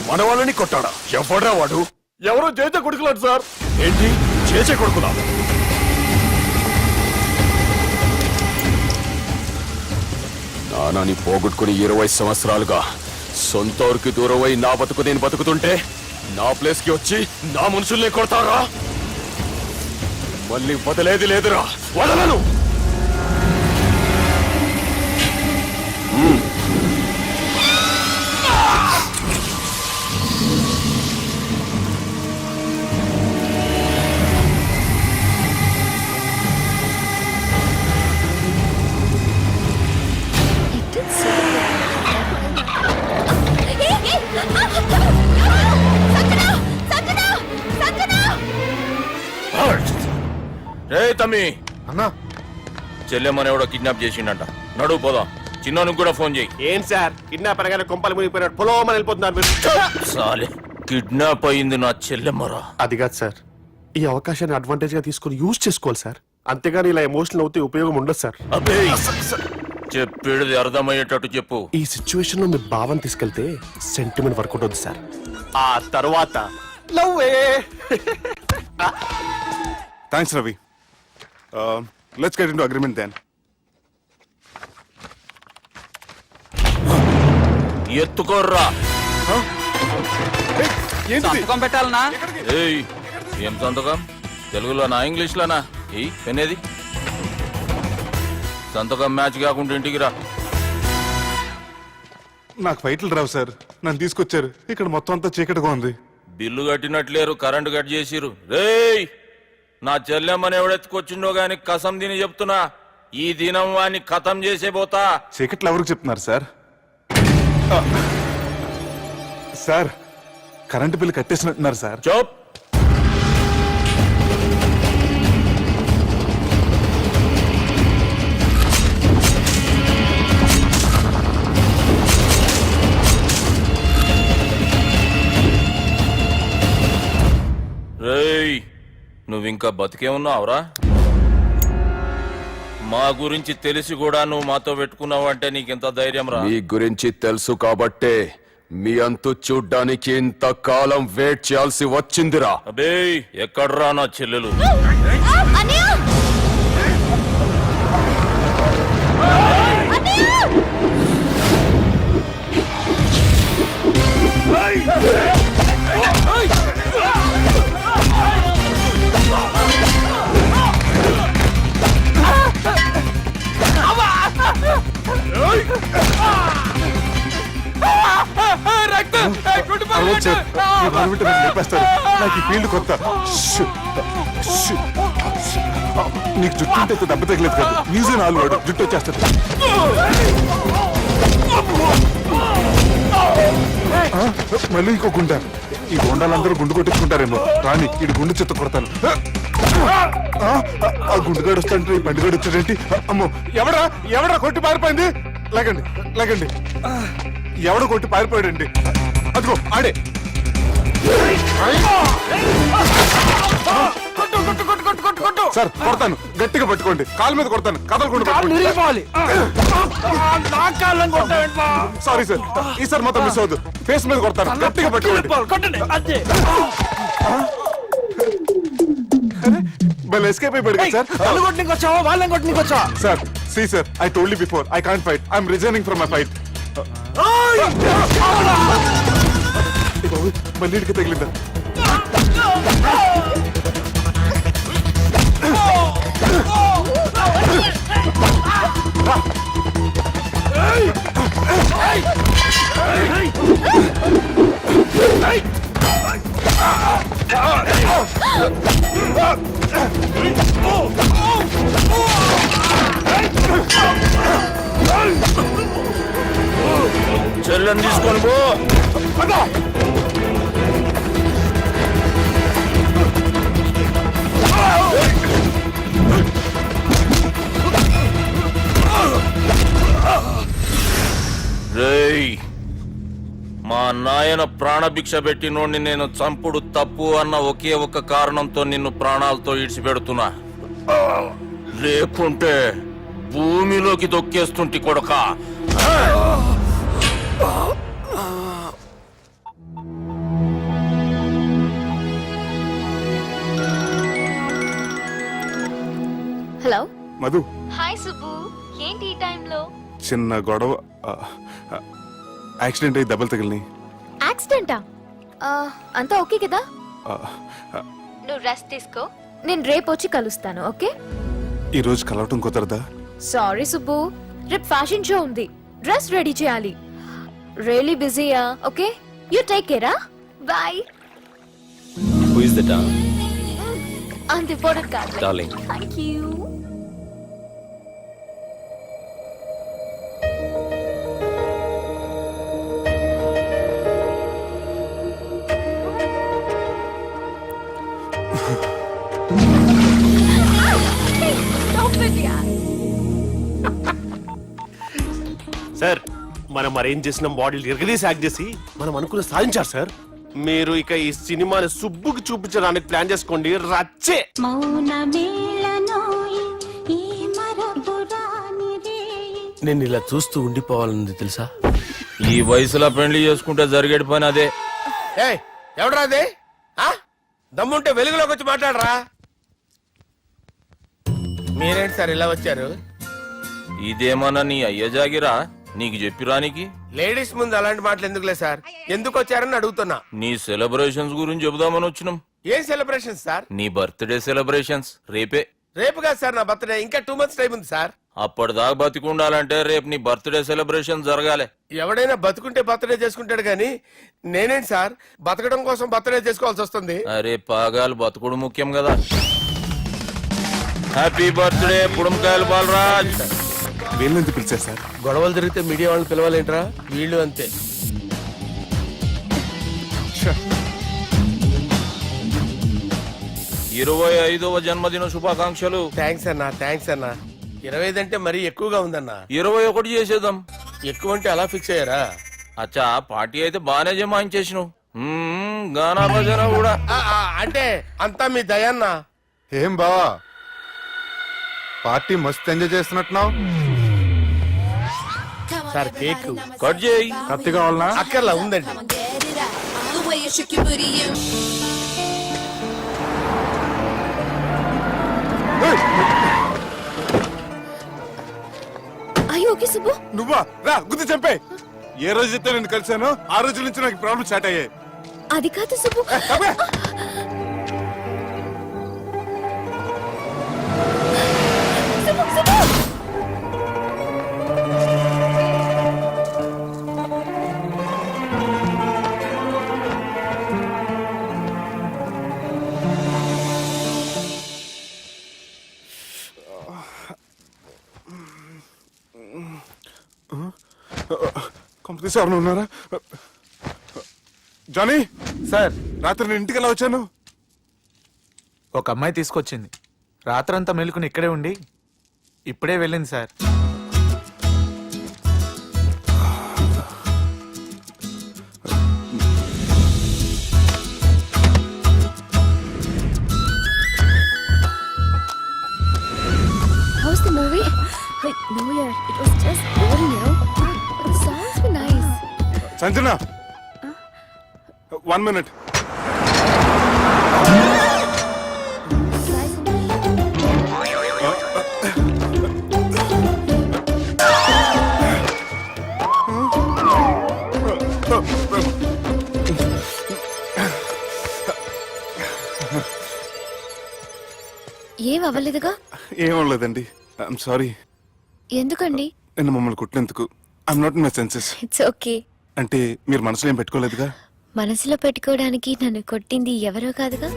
మన వాళ్ళని కొట్టాడా? ఎవడ్రా వాడు? ఎవరో చేత కొడుకులాడు సార్. ఏంటి చేసే కొడుకులా? నానాని పోగొట్టుకుని 20 సంవత్సరాలుగా సొంత ఊరికి దూరమై నా బతుకు నేను బతుకుతుంటే నా ప్లేస్ కి వచ్చి నా మనుషుల్ని కొడతారా? మళ్ళీ వదిలేది లేదురా, వదలను. రే తమ్మి, అన్నా చెల్లెమ్మని ఎవడో కిడ్నాప్ చేసిండంట. నడువు పోదాం. చిన్నోనికి కూడా ఫోన్ చేయి. ఏం సార్ కిడ్నాప్ అనగానే కొంపలు మునిగిపోయినట్టు పొలోమని వెళ్ళిపోతున్నారు మీరు. సాలే, కిడ్నాప్ అయింది నా చెల్లెమ్మరా. అది కాదు సార్, ఈ అవకాశాన్ని అడ్వాంటేజ్ గా తీసుకుని యూజ్ చేసుకోవాలి సార్. అంతేగాని ఇలా ఎమోషనల్ అవుతే ఉపయోగం ఉండదు సార్. అబ్బే, చెప్పేది అర్థమయ్యేటట్టు చెప్పు. ఈ సిచ్యువేషన్ లో మీ భావం తీసుకెళ్తే సెంటిమెంట్ వర్కౌట్ అవుతుంది సార్. ఆ తర్వాత లవ్వే. Thanks Ravi. Let's get into agreement then. ఎత్తుకోర్రా. సంతకం పెట్టాలనా? ఏయ్, ఏం సంతకం? తెలుగులోనా ఇంగ్లీష్లోనా? ఏయ్ పెనేది. సంతకం మ్యాచ్ కాకుండా ఇంటికి రా. నాకు ఫైట్లు రావు సార్, నన్ను తీసుకొచ్చారు. ఇక్కడ మొత్తం అంతా చీకటిగా ఉంది. బిల్లు కట్టినట్లేరు, కరెంటు కట్ చేసిరు. రేయ్, నా చెల్లెమ్మని ఎవడెత్తుకొచ్చిండో గాని కసం తిని చెప్తున్నా, ఈ దినం వాణ్ణి ఖతం చేసే పోతా. చీకట్లు ఎవరికి చెప్తున్నారు సార్? సార్ కరెంటు బిల్లు కట్టేసినట్టున్నారు సార్. చోప్. రేయ్, నువ్వింకా బతికే ఉన్నావురా? మా గురించి తెలిసి కూడా నువ్వు మాతో పెట్టుకున్నావు అంటే నీకెంత ధైర్యం రా? మీ గురించి తెలుసు కాబట్టే మీ అంతు చూడ్డానికి ఇంతకాలం వెయిట్ చేయాల్సి వచ్చిందిరా. అబే, ఎక్కడ్రా నా చెల్లెలు? అరవద్దు సార్, ఈ బాధపెట్టి నన్ను లేపేస్తారు. నాకు ఈ ఫీల్డ్ కొత్త. Shoe, shoe. నీకు జుట్టు ఉంటే దెబ్బ తగలేదు కదా, ఈజీ నాలుగు వాడు జుట్టు వచ్చేస్తారు. మళ్ళీ ఇంకో గుండ. ఈ గుండాలందరూ గుండు కొట్టించుకుంటారేమో. రాని ఇటు గుండు చెత్త కొడతాను. ఆ గుండుగాడు వస్తాంటే ఈ బండిగాడు వచ్చాడేంటి? అమ్మో, ఎవడా కొట్టి పారిపోయింది? లేకండి. ఎవడో కొట్టి పారిపోయాడండి. అదిగో ఆడే. సార్ కొడతాను, గట్టిగా పట్టుకోండి. కాలు మీద కొడతాను, కదలకుండా సారీ సార్, ఈసారి మొత్తం మిస్ అవద్దు. ఫేస్ మీద కొడతాను, గట్టిగా పట్టుకోండి. Well, escape అయిపోయాడు sir. Sir, see sir, I told you before, I can't fight. I'm resigning from my fight. మళ్ళీ ఇడికి తగిలిందా? చెల్లెని తీసుకొని పో. రేయ్, మా నాయన ప్రాణభిక్ష పెట్టినోడిని నేను చంపుడు తప్పు అన్న ఒకే ఒక్క కారణంతో నిన్ను ప్రాణాలతో ఇడిచిపెడుతున్నా. లేకుంటే భూమిలోకి తొక్కేస్తుంటి కొడకా. హలో మధు, హాయ్ సుబ్బు, ఏంటి ఈ టైంలో? చిన్న గొడవ, యాక్సిడెంట్ అయ్యి దెబ్బలు తగిలినాయి. యాక్సిడెంటా? అంతా ఓకే కదా? నువ్వు రెస్ట్ తీసుకో, నేను రేపు వచ్చి కలుస్తాను. ఓకే? ఈ రోజు కలవటం కుదరదా? సారీ సుబ్బు, రేపు ఫ్యాషన్ షో ఉంది, డ్రెస్ రెడీ చేయాలి. రియలీ బిజీయా? Okay, you take care. Bye. Who is that? అంత ఇంపార్టెంట్ కాదు. Darling. Thank you. సార్, మనం అరేంజ్ చేసిన మోడల్ ఎరగదీసి యాక్ట్ చేసి మనం అనుకున్న సాధించారు సార్. మీరు ఇక ఈ సినిమాని సుబ్బుకి చూపించడానికి ప్లాన్ చేసుకోండి. రచ్చే. నేను ఇలా చూస్తూ ఉండిపోవాలని తెలుసా? ఈ వయసులో పెళ్లి చేసుకుంటే జరిగేటి పని అదే. ఏయ్, ఎవడరా అదే? దమ్ముంటే వెలుగులోకి వచ్చి మాట్లాడరా. మీరేంటి సార్ ఇలా వచ్చారు? ఇదేమన్నా నీ అయ్య జాగిరా నీకు చెప్పిరానికి? లేడీస్ ముందు అలాంటి మాటలు ఎందుకులే సార్, ఎందుకు వచ్చారని అడుగుతున్నా. నీ సెలబ్రేషన్స్ గురించి చెబుదామని వచ్చినాం. ఏం సెలబ్రేషన్ సార్? నీ బర్త్డే సెలబ్రేషన్స్ రేపే. రేపు కాదు సార్ నా బర్త్డే, ఇంకా 2 months టైం ఉంది సార్. అప్పటిదాకా బతికుండాలంటే రేపు నీ బర్త్డే సెలబ్రేషన్ జరగాలి. ఎవడైనా బతుకుంటే బర్త్డే చేసుకుంటాడు గానీ నేనేంటి సార్ బతకడం కోసం బర్త్డే చేసుకోవాల్సి వస్తుంది? అరే పాగాలు, బతుకుడు ముఖ్యం కదా. హ్యాపీ బర్త్డే పుడంకాయలు బాలరాజ్. వీళ్ళెందుకు పిలిచారు సార్? గొడవలు జరిగితే మీడియా వాళ్ళని పిలవాలేంట్రా? వీళ్ళు అంతే. 25వ జన్మదిన శుభాకాంక్షలు. థ్యాంక్స్ అన్నా, థ్యాంక్స్ అన్నా. 25 అంటే మరీ ఎక్కువగా ఉందన్నా. 21 చేసేద్దాం. ఎక్కువ అంటే అలా ఫిక్స్ అయ్యారా? అచ్చా, పార్టీ అయితే బాగానే జమాయించేసినావు. గానా భజన కూడా. అంటే అంతా మీ దయన్నా. ఏం బావా, పార్టీ మస్తు ఎంజాయ్ చేస్తున్నట్టున్నావు. సార్ కేక్ కట్ చేయి. కత్తి కావాలనా? అక్కర్లా, ఉందండి. అయ్యో ఓకే సుబ్బు. నువ్వా? రా గుద్ది చంపే. ఏ రోజైతే నేను కలిసానో ఆ రోజు నుంచి నాకు ప్రాబ్లం స్టార్ట్ అయ్యాయి. అది కాదు సుబ్బు. కంపెనీ ఎవరు ఉన్నారా? జానీ సార్, రాత్రి నేను ఇంటికి ఎలా వచ్చాను? ఒక అమ్మాయి తీసుకొచ్చింది. రాత్రంతా మెలుకుని ఇక్కడే ఉండి ఇప్పుడే వెళ్ళింది sir. Ravi? Like, no, yeah, it was just boring, you know. But the songs were nice. Sanjana 1 minute. ఏం అవ్వలేదుగా? ఏం లేదండి, ఐఎమ్ సారీ. ఎందుకండి? నిన్న మమ్మల్ని కుట్టినందుకు I'm not in my senses. It's okay. అంటే మీరు మనసులో ఏం పెట్టుకోలేదుగా? మనసులో పెట్టుకోవడానికి నన్ను కొట్టింది ఎవరో కాదుగా.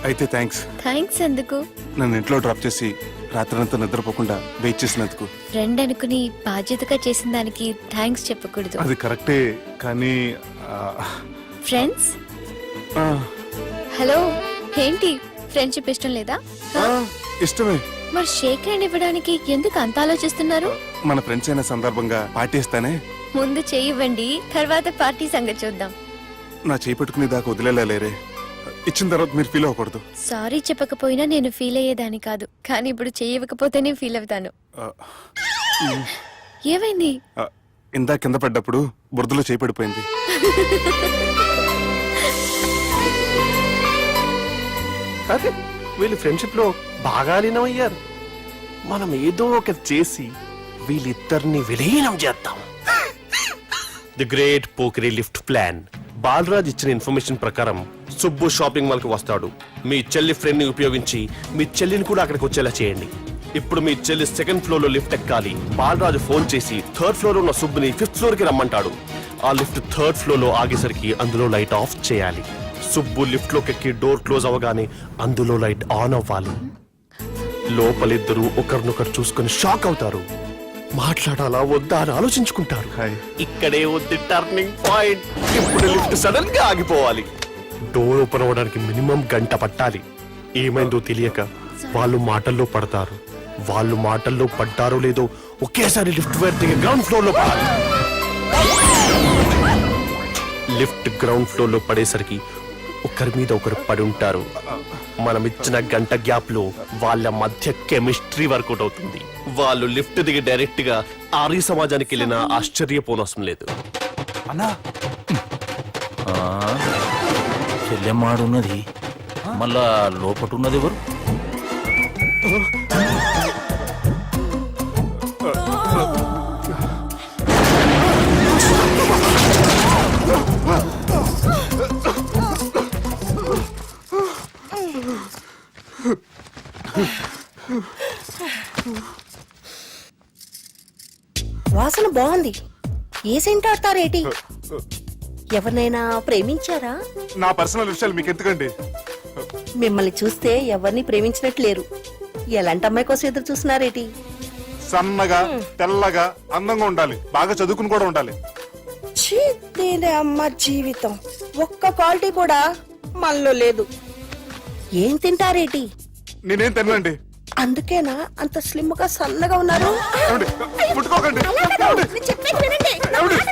అయితే థ్యాంక్స్. థ్యాంక్స్ ఎందుకు? నన్ను ఇంట్లో డ్రాప్ చేసి రాత్రంతా నిద్రపోకుండా వెయిట్ చేసినందుకు. ఫ్రెండ్ అనుకుని బాధ్యతగా చేసిన దానికి థ్యాంక్స్ చెప్పకూడదు. అది కరెక్టే, కానీ ఫ్రెండ్స్? హలో, ఏంటి ఫ్రెండ్షిప్ ఇష్టం లేదా? ఇష్టమే. మరి షేక్ హ్యాండ్ ఇవ్వడానికి ఎందుకు అంత ఆలోచిస్తున్నారు? మన ఫ్రెండ్స్ అయిన సందర్భంగా పార్టీ ఇస్తానే. ముందు చెయ్యివ్వండి, తర్వాత పార్టీ సంగతి చూద్దాం. నా చేయి పెట్టుకునే దాకా వదిలేలేరే. ఇచ్చిన తర్వాత మీరు ఫీల్ అవ్వకూడదు. సారీ చెప్పకపోయినా నేను ఫీల్ అయ్యేదాన్ని కాదు, కానీ ఇప్పుడు చెయ్యకపోతేనే ఫీల్ అవుతాను. ఏమైంది? ఇందా కింద పడ్డప్పుడు బురదలో చేయి పడిపోయింది. అరే, వీళ్ళు ఫ్రెండ్షిప్ లో బాగా లీనమయ్యారు. మనం ఏదో ఒకటి చేసి వీళ్ళిద్దరిని విలీనం చేద్దాం. ది గ్రేట్ పోకరీ లిఫ్ట్ ప్లాన్. బాలరాజ్ ఇచ్చిన ఇన్ఫర్మేషన్ ప్రకారం సుబ్బు షాపింగ్ మాల్ కి వస్తాడు. మీ చెల్లి ఫ్రెండ్ ని ఉపయోగించి మీ చెల్లిని కూడా అక్కడికి వచ్చేలా చేయండి. ఇప్పుడు మీ చెల్లి 2nd ఫ్లోర్ లో లిఫ్ట్ ఎక్కాలి. బాలరాజు ఫోన్ చేసి 3rd ఫ్లోర్ లో ఉన్న సుబ్బుని 5th ఫ్లోర్ కి రమ్మంటాడు. ఆ లిఫ్ట్ 3rd ఫ్లోర్ లో ఆగేసరికి అందులో లైట్ ఆఫ్ చేయాలి. సుబ్బు లిఫ్ట్ లోకి ఎక్కి డోర్ క్లోజ్ అవ్వగానే అందులో లైట్ ఆన్ అవ్వాలి. లోపలిద్దరూ ఒకరినొకరు చూసుకుని షాక్ అవుతారు. మాట్లాడాలా వద్దా అని ఆలోచించుకుంటారు. ఇక్కడే ఉంది టర్నింగ్ పాయింట్. ఇప్పుడు లిఫ్ట్ సడన్ గా ఆగిపోవాలి. డోర్ ఓపెన్ అవ్వడానికి మినిమం గంట పట్టాలి. ఏమైందో తెలియక వాళ్ళు మాటల్లో పడతారు. వాళ్ళు మాటల్లో పడ్డారో లేదో ఒకేసారి లిఫ్ట్ వైర్ దిగి గ్రౌండ్ ఫ్లోర్ లో పడాలి. లిఫ్ట్ గ్రౌండ్ ఫ్లోర్ లో పడేసరికి ఒకరి మీద ఒకరు పడి ఉంటారు. మనం ఇచ్చిన గంట గ్యాప్ లో వాళ్ళ మధ్య కెమిస్ట్రీ వర్కౌట్ అవుతుంది. వాళ్ళు లిఫ్ట్ దిగి డైరెక్ట్ గా ఆర్య సమాజానికి వెళ్ళినా ఆశ్చర్యపోనవసరం లేదు. అన్నా, చెల్లెమ్మాడున్నది, మళ్ళా లోపటున్నది ఎవరు? వాసన బాగుంది. ఏ సెంట్ ఆడతారేటి? ఎవరినైనా ప్రేమించారా? నా పర్సనల్ విషయాలు మీకు ఎందుకండి? మిమ్మల్ని చూస్తే ఎవరిని ప్రేమించినట్లేరు. ఎలాంటి అమ్మాయి కోసం ఎదురు చూస్తున్నారేటి? సన్నగా, తెల్లగా, అందంగా ఉండాలి. బాగా చదువుకుని కూడా ఉండాలి. ఛీ, దీని అమ్మ జీవితం. ఒక్క క్వాలిటీ కూడా మనలో లేదు. ఏం తింటారేటి? నేనేం తినండి. అందుకేనా అంత స్లిమ్ గా సన్నగా ఉన్నారు? ముట్టుకోకండి.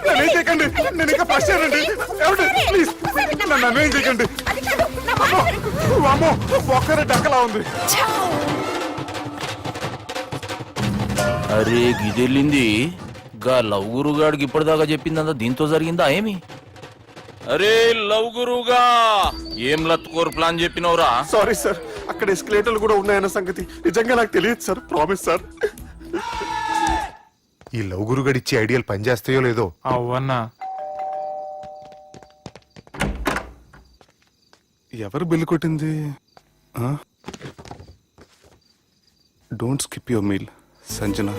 నేనేం చేయకండి. నేను ఇంకా ఫస్ట్ ఇయర్ అండి. ప్లీజ్ నన్ను ఏం చేయకండి. ఒక్కరే డక్కలా ఉంది. అరే గిదెళ్ళింది. గా లవ్ గురుగాడికి ఇప్పటిదాకా చెప్పిందంతా దీంతో జరిగిందా ఏమి? అరే లవ్ గురుగా, ఏం లత్కోర్ ప్లాన్ చెప్పినవురా? సారీ సార్, అక్కడ ఎస్కలేటర్లు కూడా ఉన్నాయన్న సంగతి నిజంగా నాకు తెలియదు సార్. Promise sir. ఈ లవ్ గురుగాడి ఇచ్చే ఐడియాలు పనిచేస్తాయో లేదో. అవ్వన్నా, ఎవరు బిల్లు కొట్టింది? Don't skip your meal, Sanjana.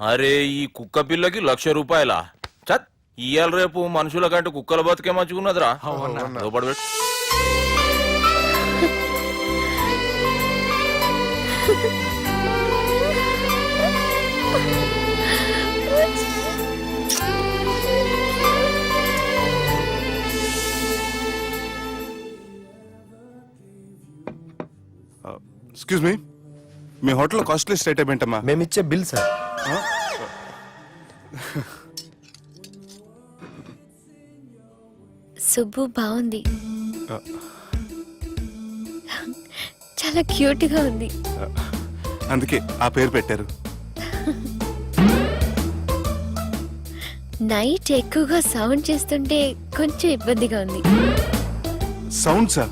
అరే ఈ కుక్క పిల్లకి 1,00,000 రూపాయలా? చత్, ఇయ్యాల రేపు మనుషుల కంటే కుక్కల బతికే మంచుకున్నదిరా. లోపడబెట్టు. ఎక్స్క్యూజ్ మీ, మీ హోటల్లో కాస్ట్లీ స్టేట్ ఏంటమ్మా? మేమిచ్చే బిల్ సార్. సుబ్బు బాగుంది, చాలా క్యూట్ గా ఉంది. అందుకే ఆ పేరు పెట్టారు. నైట్ ఎక్కువగా సౌండ్ చేస్తుంటే కొంచెం ఇబ్బందిగా ఉంది. సౌండ్సా?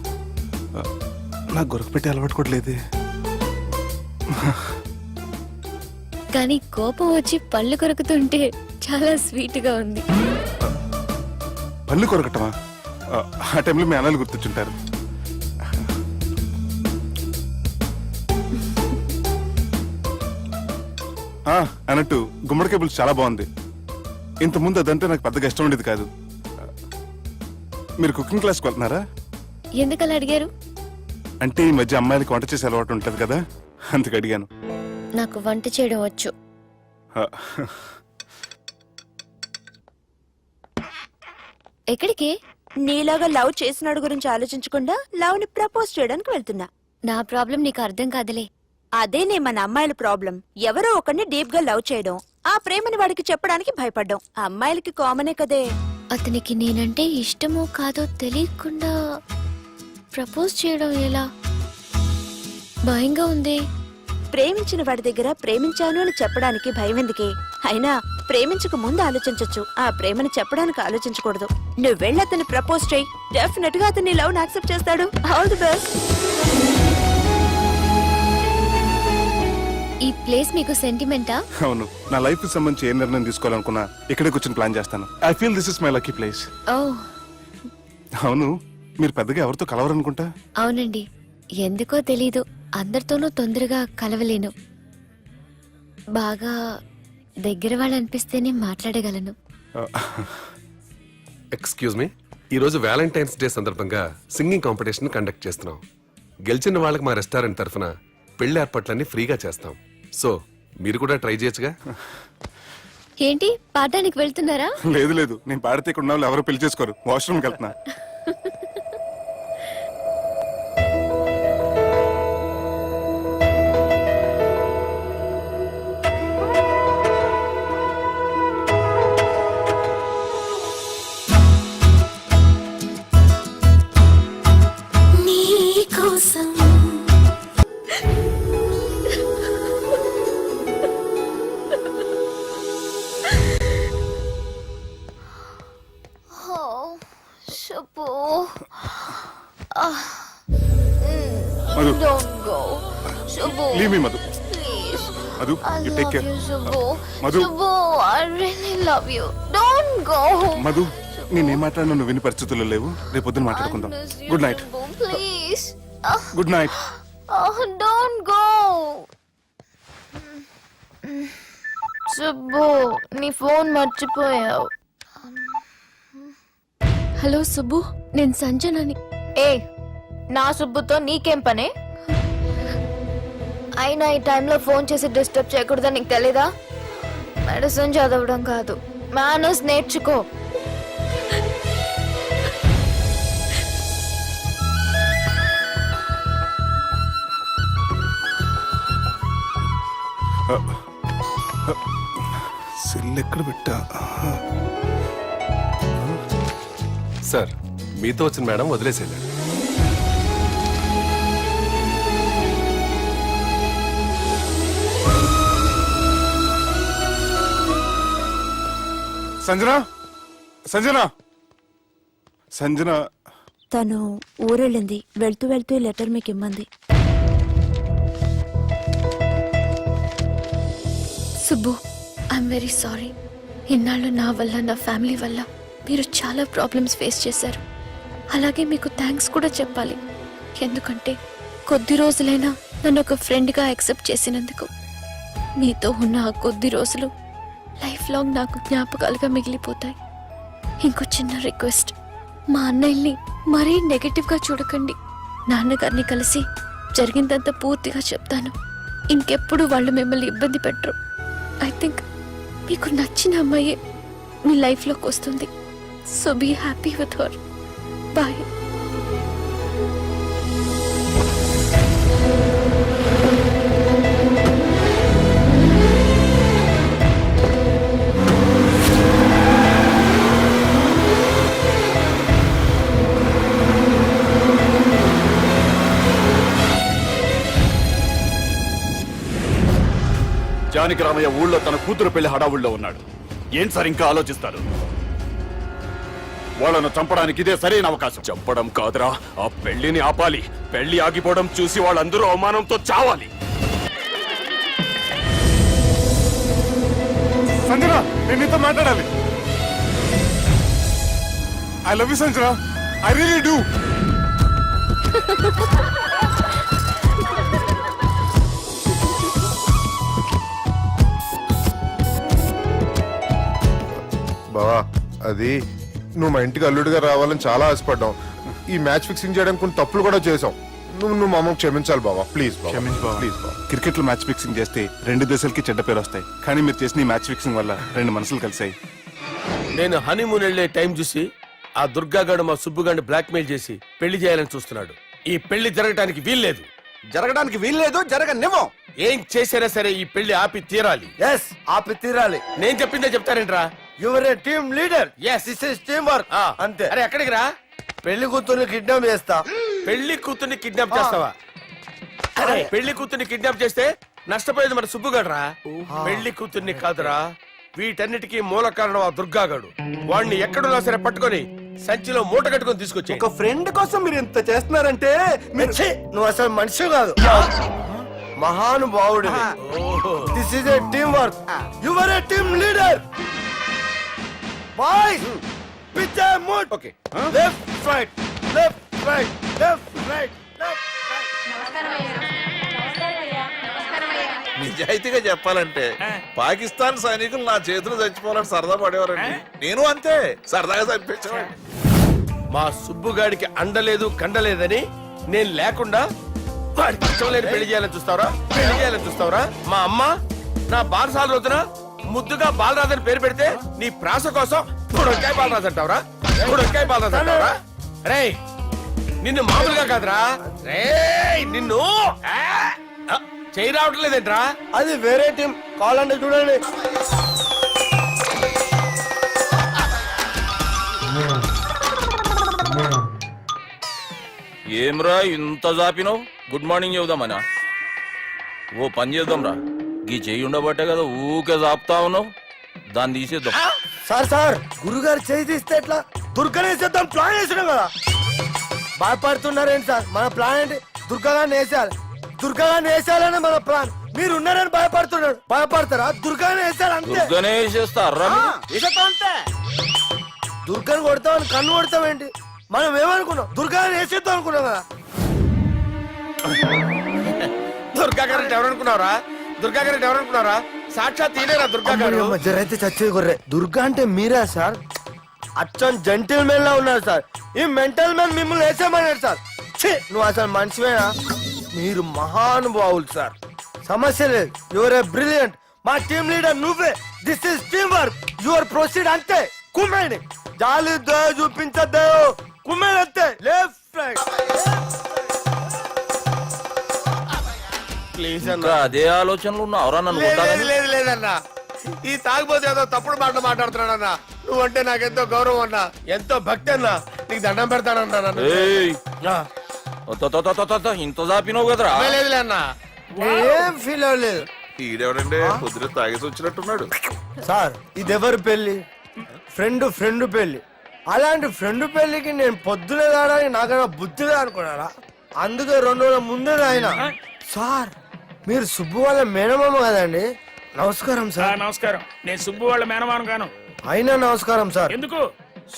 నాకు గొరక పెట్టి అలవాటు కూడా లేదే. కానీ కోపం వచ్చి పళ్ళు కొరుకుతుంటే చాలా స్వీట్ గా ఉంది. పళ్ళు కొరకటమా? ఆ టైంలో మీ అన్నలు గుర్తొచ్చుంటారు. అన్నట్టు గుమ్మడికాయ పులుసు చాలా బాగుంది. ఇంతకుముందు అదంటే నాకు పెద్దగా ఇష్టం ఉండేది కాదు. మీరు కుకింగ్ క్లాస్కి వెళ్తున్నారా? ఎందుకలా అడిగారు? అంటే ఈ మధ్య అమ్మాయిలకి వంట చేసే అలవాటు ఉంటుంది కదా, అందుకు అడిగాను. నాకు వంట చేయడం వచ్చు. ఎక్కడికి? నీలాగా లవ్ చేసినాడు గురించి ఆలోచించకుండా లవ్ ని ప్రపోజ్ చేయడానికి వెళ్తున్నా. నా ప్రాబ్లం నీకు అర్థం కాదులే. అదేనే మన అమ్మాయిల ప్రాబ్లం. ఎవరో ఒకరిని డీప్ గా లవ్ చేయడం, ఆ ప్రేమని వాడికి చెప్పడానికి భయపడ్డం అమ్మాయిలకి కామనే కదే. అతనికి నేనంటే ఇష్టమో కాదో తెలియకుండా ప్రపోజ్ చేయడం ఎలా? భయంగా ఉంది. ప్రేమించిన వాడి దగ్గర ప్రేమించాను అని చెప్పడానికి భయం ఎందుకే? అయినా ప్రేమించక ముందు ఆలోచించొచ్చు, ఆ ప్రేమని చెప్పడానికి ఆలోచించకూడదు. నువ్వు వెళ్ళి అతన్ని ప్రపోజ్ చేయి, డెఫినెట్ గా అతన్ని లవ్ యాక్సెప్ట్ చేస్తాడు. All the best. ఈ ప్లేస్ మీకు సెంటిమెంటా? అవును, నా లైఫ్ కి సంబంధించి ఏ నిర్ణయం తీసుకోవాలనుకున్నా ఇక్కడే కూర్చొని ప్లాన్ చేస్తాను. I feel this is my lucky place. ఓ అవును, మీరు పెద్దగా ఎవరితో కలవరనుకుంటా? అవునండి, ఎందుకో తెలీదు, అందరితోనూ తొందరగా కలవలేను. బాగా దగ్గర వాళ్ళు అనిపిస్తేనే మాట్లాడగలను. ఎక్స్క్యూజ్ మీ, ఈ రోజు వ్యాలంటైన్స్ డే సందర్భంగా సింగింగ్ కాంపిటీషన్ కండక్ట్ చేస్తున్నాం. గెలిచిన వాళ్ళకి మా రెస్టారెంట్ తరఫున పెళ్లి ఏర్పాట్లన్నీ ఫ్రీగా చేస్తాం. సో మీరు కూడా ట్రై చేయొచ్చుగా. ఏంటి పాడడానికి వెళ్తున్నారా? లేదు లేదు, నేను పాడితే ఇక్కడ ఉన్న వాళ్ళు ఎవరు పెళ్లి చేసుకోరు. వాష్రూమ్కి వెళ్తున్నా. Madhu, leave me, Madhu. Madhu, you take care. Madhu, Madhu, నేనేం మాట్లాడినా నువ్వు విని పరిస్థితుల్లో లేవు. రేపు పొద్దున మాట్లాడుకుందాం. Good night. Good night. Don't go. Subbu, నీ ఫోన్ మర్చిపోయావు. హలో సుబ్బు, నేను సంజనని. ఏ, నా సుబ్బుతో నీకేం పనే? అయినా ఈ టైంలో ఫోన్ చేసి డిస్టర్బ్ చేయకూడదని నీకు తెలీదా? మెడిసిన్ చదవడం కాదు, మేనర్స్ నేర్చుకో. సెల్ ఎక్కడ పెట్టా? సార్, మీతో వచ్చిన మేడం వదిలేసేయండి. సంజన, సంజన, సంజన. తను ఊరెళ్ళింది. వెళ్తూ వెళ్తూ ఈ లెటర్ మీకు ఇమ్మంది. Subbu, I'm very sorry. ఇన్నాళ్ళు నా వల్ల, నా ఫ్యామిలీ వల్ల మీరు చాలా ప్రాబ్లమ్స్ ఫేస్ చేశారు. అలాగే మీకు థ్యాంక్స్ కూడా చెప్పాలి. ఎందుకంటే కొద్ది రోజులైనా నన్ను ఒక ఫ్రెండ్గా యాక్సెప్ట్ చేసినందుకు. మీతో ఉన్న ఆ కొద్ది రోజులు లైఫ్ లాంగ్ నాకు జ్ఞాపకాలుగా మిగిలిపోతాయి. ఇంకో చిన్న రిక్వెస్ట్, మా అన్నయ్యని మరీ నెగటివ్గా చూడకండి. నాన్నగారిని కలిసి జరిగిందంతా పూర్తిగా చెప్తాను. ఇంకెప్పుడు వాళ్ళు మిమ్మల్ని ఇబ్బంది పెట్టరు. ఐ థింక్ మీకు నచ్చిన అమ్మాయి మీ లైఫ్లోకి వస్తుంది. So be happy with her. Bye. Janaki Ramayya ఊళ్ళో తన కూతురు పెళ్లి హడావుల్లో ఉన్నాడు. ఏంటి సార్ ఇంకా ఆలోచిస్తారు? వాళ్ళను చంపడానికి ఇదే సరైన అవకాశం. చంపడం కాదురా, ఆ పెళ్లిని ఆపాలి. పెళ్లి ఆగిపోవడం చూసి వాళ్ళందరూ అవమానంతో చావాలి. సంజన, నేను నీతో మాట్లాడాలి. I love you Sanjana, I really do. బావా, అది నువ్వు మా ఇంటికి అల్లుడిగా రావాలని చాలా ఆశపడ్డాం. ఈ మ్యాచ్ ఫిక్సింగ్ చేయడానికి కొన్ని తప్పులు కూడా చేసాం. నువ్వు మా అమ్మకు క్షమించాలి బావా, ప్లీజ్ క్షమించు బావ. ప్లీజ్ బావా. క్రికెట్ లో మ్యాచ్ ఫిక్సింగ్ చేస్తే 2 దేశాలకి చెడ్డ పేరు వస్తాయి. కానీ మీరు చేసిన ఈ మ్యాచ్ ఫిక్సింగ్ వల్ల 2 మనసులు కలిసాయి. నేను హనీమూన్ వెళ్లే టైం చూసి ఆ దుర్గాగాడు మా సుబ్బుగాడిని బ్లాక్మెయిల్ చేసి పెళ్లి చేయాలని చూస్తున్నాడు. ఈ పెళ్లి జరగటానికి వీల్లేదు. జరగడానికి వీల్లేదు, జరగనివ్వం. ఏం చేసినా సరే ఈ పెళ్లి ఆపి తీరాలి. ఎస్, ఆపి తీరాలి. నేను చెప్పిందే చెప్తారేంట్రా? Your a team leader. Yes, this is team work. అంతే. అరే ఎక్కడికి రా? పెళ్లి కూతుర్ని కిడ్నాప్ చేస్తా. పెళ్లి కూతుర్ని కిడ్నాప్ చేస్తావా? అరే పెళ్లి కూతుర్ని కిడ్నాప్ చేస్తే నష్టపోయేది మన సుబ్బుగాడ్రా. పెళ్లి కూతుర్ని కాదురా, వీటన్నిటికీ మూల కారణం ఆ దుర్గాగాడు. వాణ్ణి ఎక్కడున్నా సరే పట్టుకొని సంచిలో మూట కట్టుకొని తీసుకొచ్చి. ఒక ఫ్రెండ్ కోసం మీరు ఇంత చేస్తున్నారంటే నువ్వు అసలు మనిషి కాదు, మహానుభావుడు. This is a team work. Your a team leader. Boys, pitch A mood. Okay, left right, left right, left right, left right. నిజాయితీగా చెప్పాలంటే పాకిస్తాన్ సైనికులు నా చేతులు చచ్చిపోవాలని సరదా పడేవారండి. నేను అంతే సరదాగా చంపించేవాడిని. మా సుబ్బుగాడికి అండలేదు కండలేదని నేను లేకుండా వాడికి ఇష్టం లేని పెళ్లి చేయాలని చూస్తావరా? పెళ్లి చేయాలని చూస్తావరా? మా అమ్మ నా బాలసాల రోజున ముద్దుగా బాలరాజు అని పేరు పెడితే నీ ప్రాస కోసం బుడకాయ బాలరాజు అంటావరా? బుడకాయ బాలరాజు అంటావరా? రేయ్, నిన్ను మామూలుగా కాదురా, రేయ్ నిన్ను చేయి రావట్లేదేంట్రా? అది వేరే టీం, కావాలంటే చూడండి. ఏమ్రా ఇంత జాపినావు? Good morning చెబుదామనా? ఓ పని చేద్దాం రా, గీ చెయ్యి ఉండబట్టే కదా ఊకే జాపుతా ఉన్నావు. దాన్ని తీసేద్దాం. సార్ సార్, గురుగారు చేయి తీస్తే ఎట్లా? దుర్గనేసేద్దాం ప్లాన్ వేసినాం కదా. భయపడుతున్నారేంటి సార్? మన ప్లాన్ ఏంటి? దుర్గాన్ని వేసేయాలి. దుర్గాన్ని వేసేయాలని మన ప్లాన్. మీరు ఉన్నారని భయపడుతున్నాడు. భయపడతారా? దుర్గాన్ని వేసేయాలి అంతే. దుర్గనే వేసేస్తారా? అంతే. దుర్గాని కొడతామని కన్ను కొడతామేంటి? మనం ఏమనుకున్నాం? దుర్గాన్ని వేసేద్దాం అనుకున్నాం కదా. దుర్గా గారు ఎవరనుకున్నారా? దుర్గా గారు ఎవరనుకున్నారా? సాక్షాత్ తీరేరా దుర్గా గారు. జరైతే చచ్చే గొర్రె. దుర్గా అంటే మీరా సార్? అచ్చం జెంటిల్ మెన్ లా ఉన్నారు సార్. ఈ మెంటల్ మెన్ మిమ్మల్ని వేసేమన్నాడు సార్. ఛీ, నువ్వు అసలు మనిషివేనా? మీరు మహానుభావులు సార్, సమస్య లేదు. Your a brilliant. మా టీమ్ లీడర్ నువ్వే. This is team work. Your proceed అంతే. కుమ్మేడి జాలి చూపించద్దు. కుమ్మేడి అంతే. Left right. ప్లీజ్ అన్న. ఇంకా అదే ఆలోచనలు ఉన్నావురా నన్ను కొట్టాలని? లేదు లేదన్నా, ఈ తాగుబోతు ఏదో తప్పుడు మాటలు మాట్లాడుతున్నాడన్నా. నువ్వంటే నాకెంతో గౌరవం అన్నా, ఎంతో భక్తి అన్నా. నీకు దండం పెడతానన్నా. నన్ను ఏయ్, ఇంత జాపినావు కదరా? లేదులే అన్నా, ఏం ఫీల్ అవ్వలేదు ఈడెవడండి పొద్దున తాగేసి వచ్చినట్టున్నాడు. సార్. ఇది ఎవరి పెళ్లి? ఫ్రెండ్ పెళ్లి. అలాంటి ఫ్రెండ్ పెళ్లికి నేను పొద్దునే దాడని నాకన్నా బుద్ధిగా అనుకున్నారా? అందుకే 2 రోజుల ముందే ఆయన. సార్, మీరు సుబ్బు వాళ్ళ మేనమామ కదండి? నమస్కారం సార్. నమస్కారం. నేను సుబ్బు వాళ్ళ మేనమాను గాను. అయినా నమస్కారం సార్. ఎందుకు?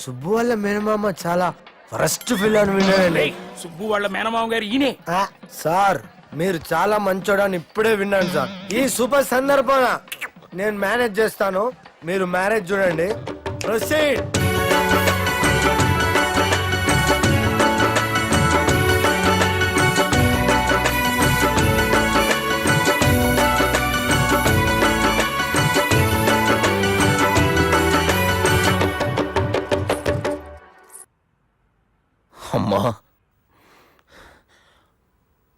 సుబ్బు వాళ్ళ మేనమామ చాలా ఫస్ట్ ఫిల్ అని విన్నానండి. సుబ్బు వాళ్ళ మేనమామ గారు ఈయనే. సార్, మీరు చాలా మంచోడని ఇప్పుడే విన్నాను సార్. ఈ సూపర్ సందర్భాన నేను మేనేజ్ చేస్తాను, మీరు మ్యారేజ్ చూడండి. ప్రొసీడ్. అమ్మా,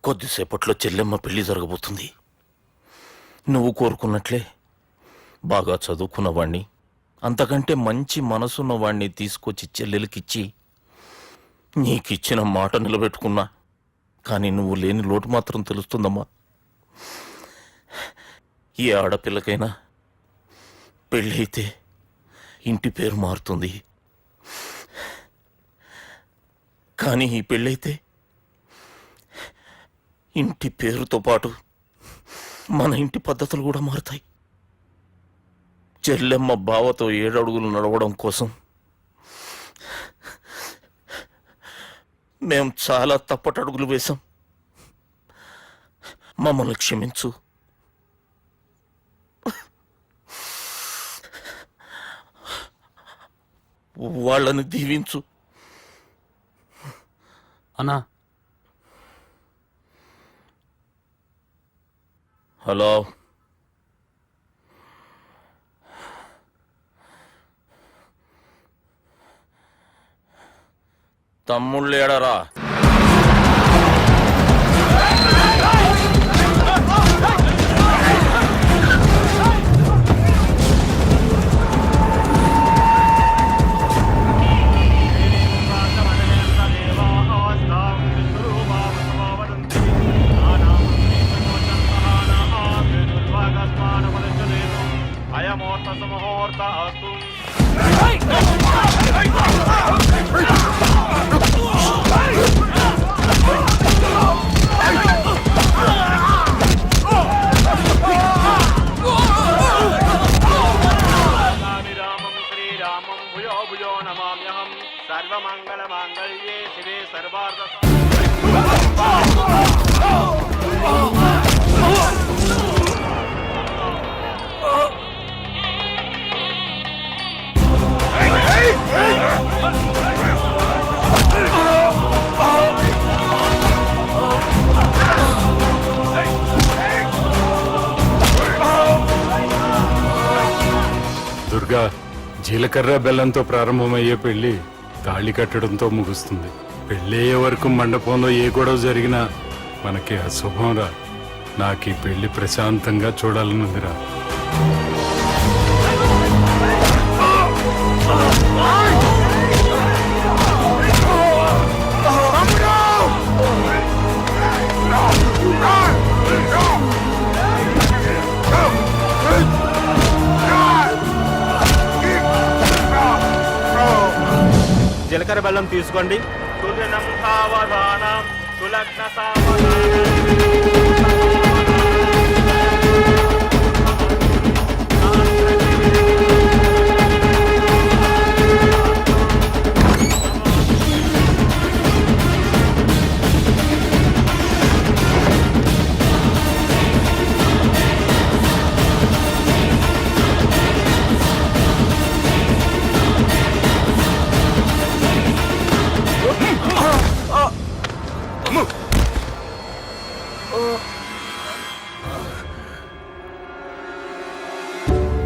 కొద్దిసేపట్లో చెల్లెమ్మ పెళ్లి జరగబోతుంది. నువ్వు కోరుకున్నట్లే బాగా చదువుకున్నవాణ్ణి, అంతకంటే మంచి మనసున్నవాణ్ణి తీసుకొచ్చి చెల్లెలకిచ్చి నీకిచ్చిన మాట నిలబెట్టుకున్నా. కానీ నువ్వు లేని లోటు మాత్రం తెలుస్తుందమ్మా. ఏ ఆడపిల్లకైనా పెళ్ళైతే ఇంటి పేరు మారుతుంది, కానీ ఈ పెళ్ళైతే ఇంటి పేరుతో పాటు మన ఇంటి పద్ధతులు కూడా మారుతాయి. చెల్లెమ్మ బావతో 7 అడుగులు నడవడం కోసం మేం చాలా తప్పటడుగులు వేశాం. మమ్మల్ని క్షమించు. వాళ్ళని దీవించు. అన్నా, హలో, తమ్ముళ్ళు ఏడరా? దుర్గా, జీలకర్ర బెల్లంతో ప్రారంభమయ్యే పెళ్లి తాళి కట్టడంతో ముగుస్తుంది. పెళ్ళయ్యే వరకు మండపంలో ఏ గొడవ జరిగినా మనకి అశుభం రా. నాకు ఈ పెళ్లి ప్రశాంతంగా చూడాలనుందిరా. జీలకర్ర బెల్లం తీసుకోండి.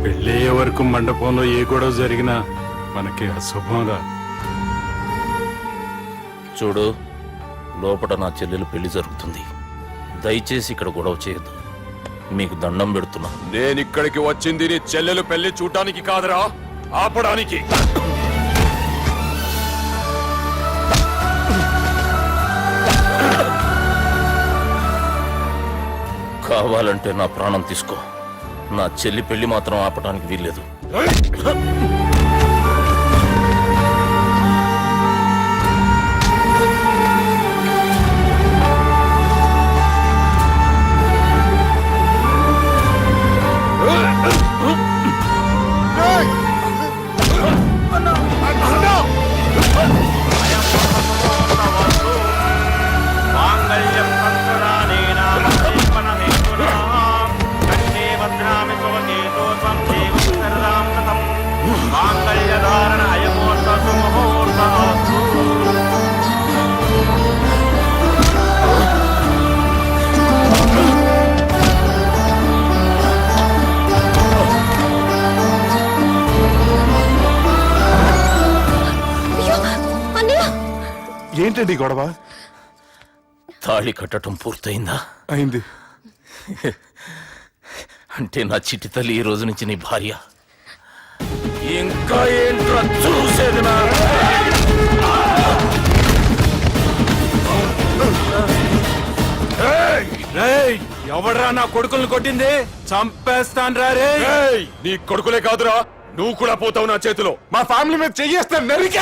పెళ్ళయ్యే వరకు మండపంలో ఏ గొడవ జరిగినా మనకి అశుభం రా. చూడు, లోపల నా చెల్లెలు పెళ్లి జరుగుతుంది. దయచేసి ఇక్కడ గొడవ చేయొద్దు. మీకు దండం పెడుతున్నా. నేనిక్కడికి వచ్చింది నీ చెల్లెలు పెళ్లి చూడటానికి కాదురా, ఆపడానికి. కావాలంటే నా ప్రాణం తీసుకో, నా చెల్లి పెళ్లి మాత్రం ఆపడానికి వీల్లేదు. ఏంటండి గొడవ? తాళి కట్టడం పూర్తయిందా? అయింది. అంటే నా చిట్టి తల్లి ఈ రోజు నుంచి నీ భార్య. ఇంకా ఏంట్రా చూసేది? నా రేయ్! ఎవడ్రా నా కొడుకులను కొట్టింది? చంపేస్తాను రా రే. నీ కొడుకులే కాదురా, నువ్వు కూడా పోతావు నా చేతిలో. మా ఫ్యామిలీ మీద చెయ్యేస్తే నరికేస్తా.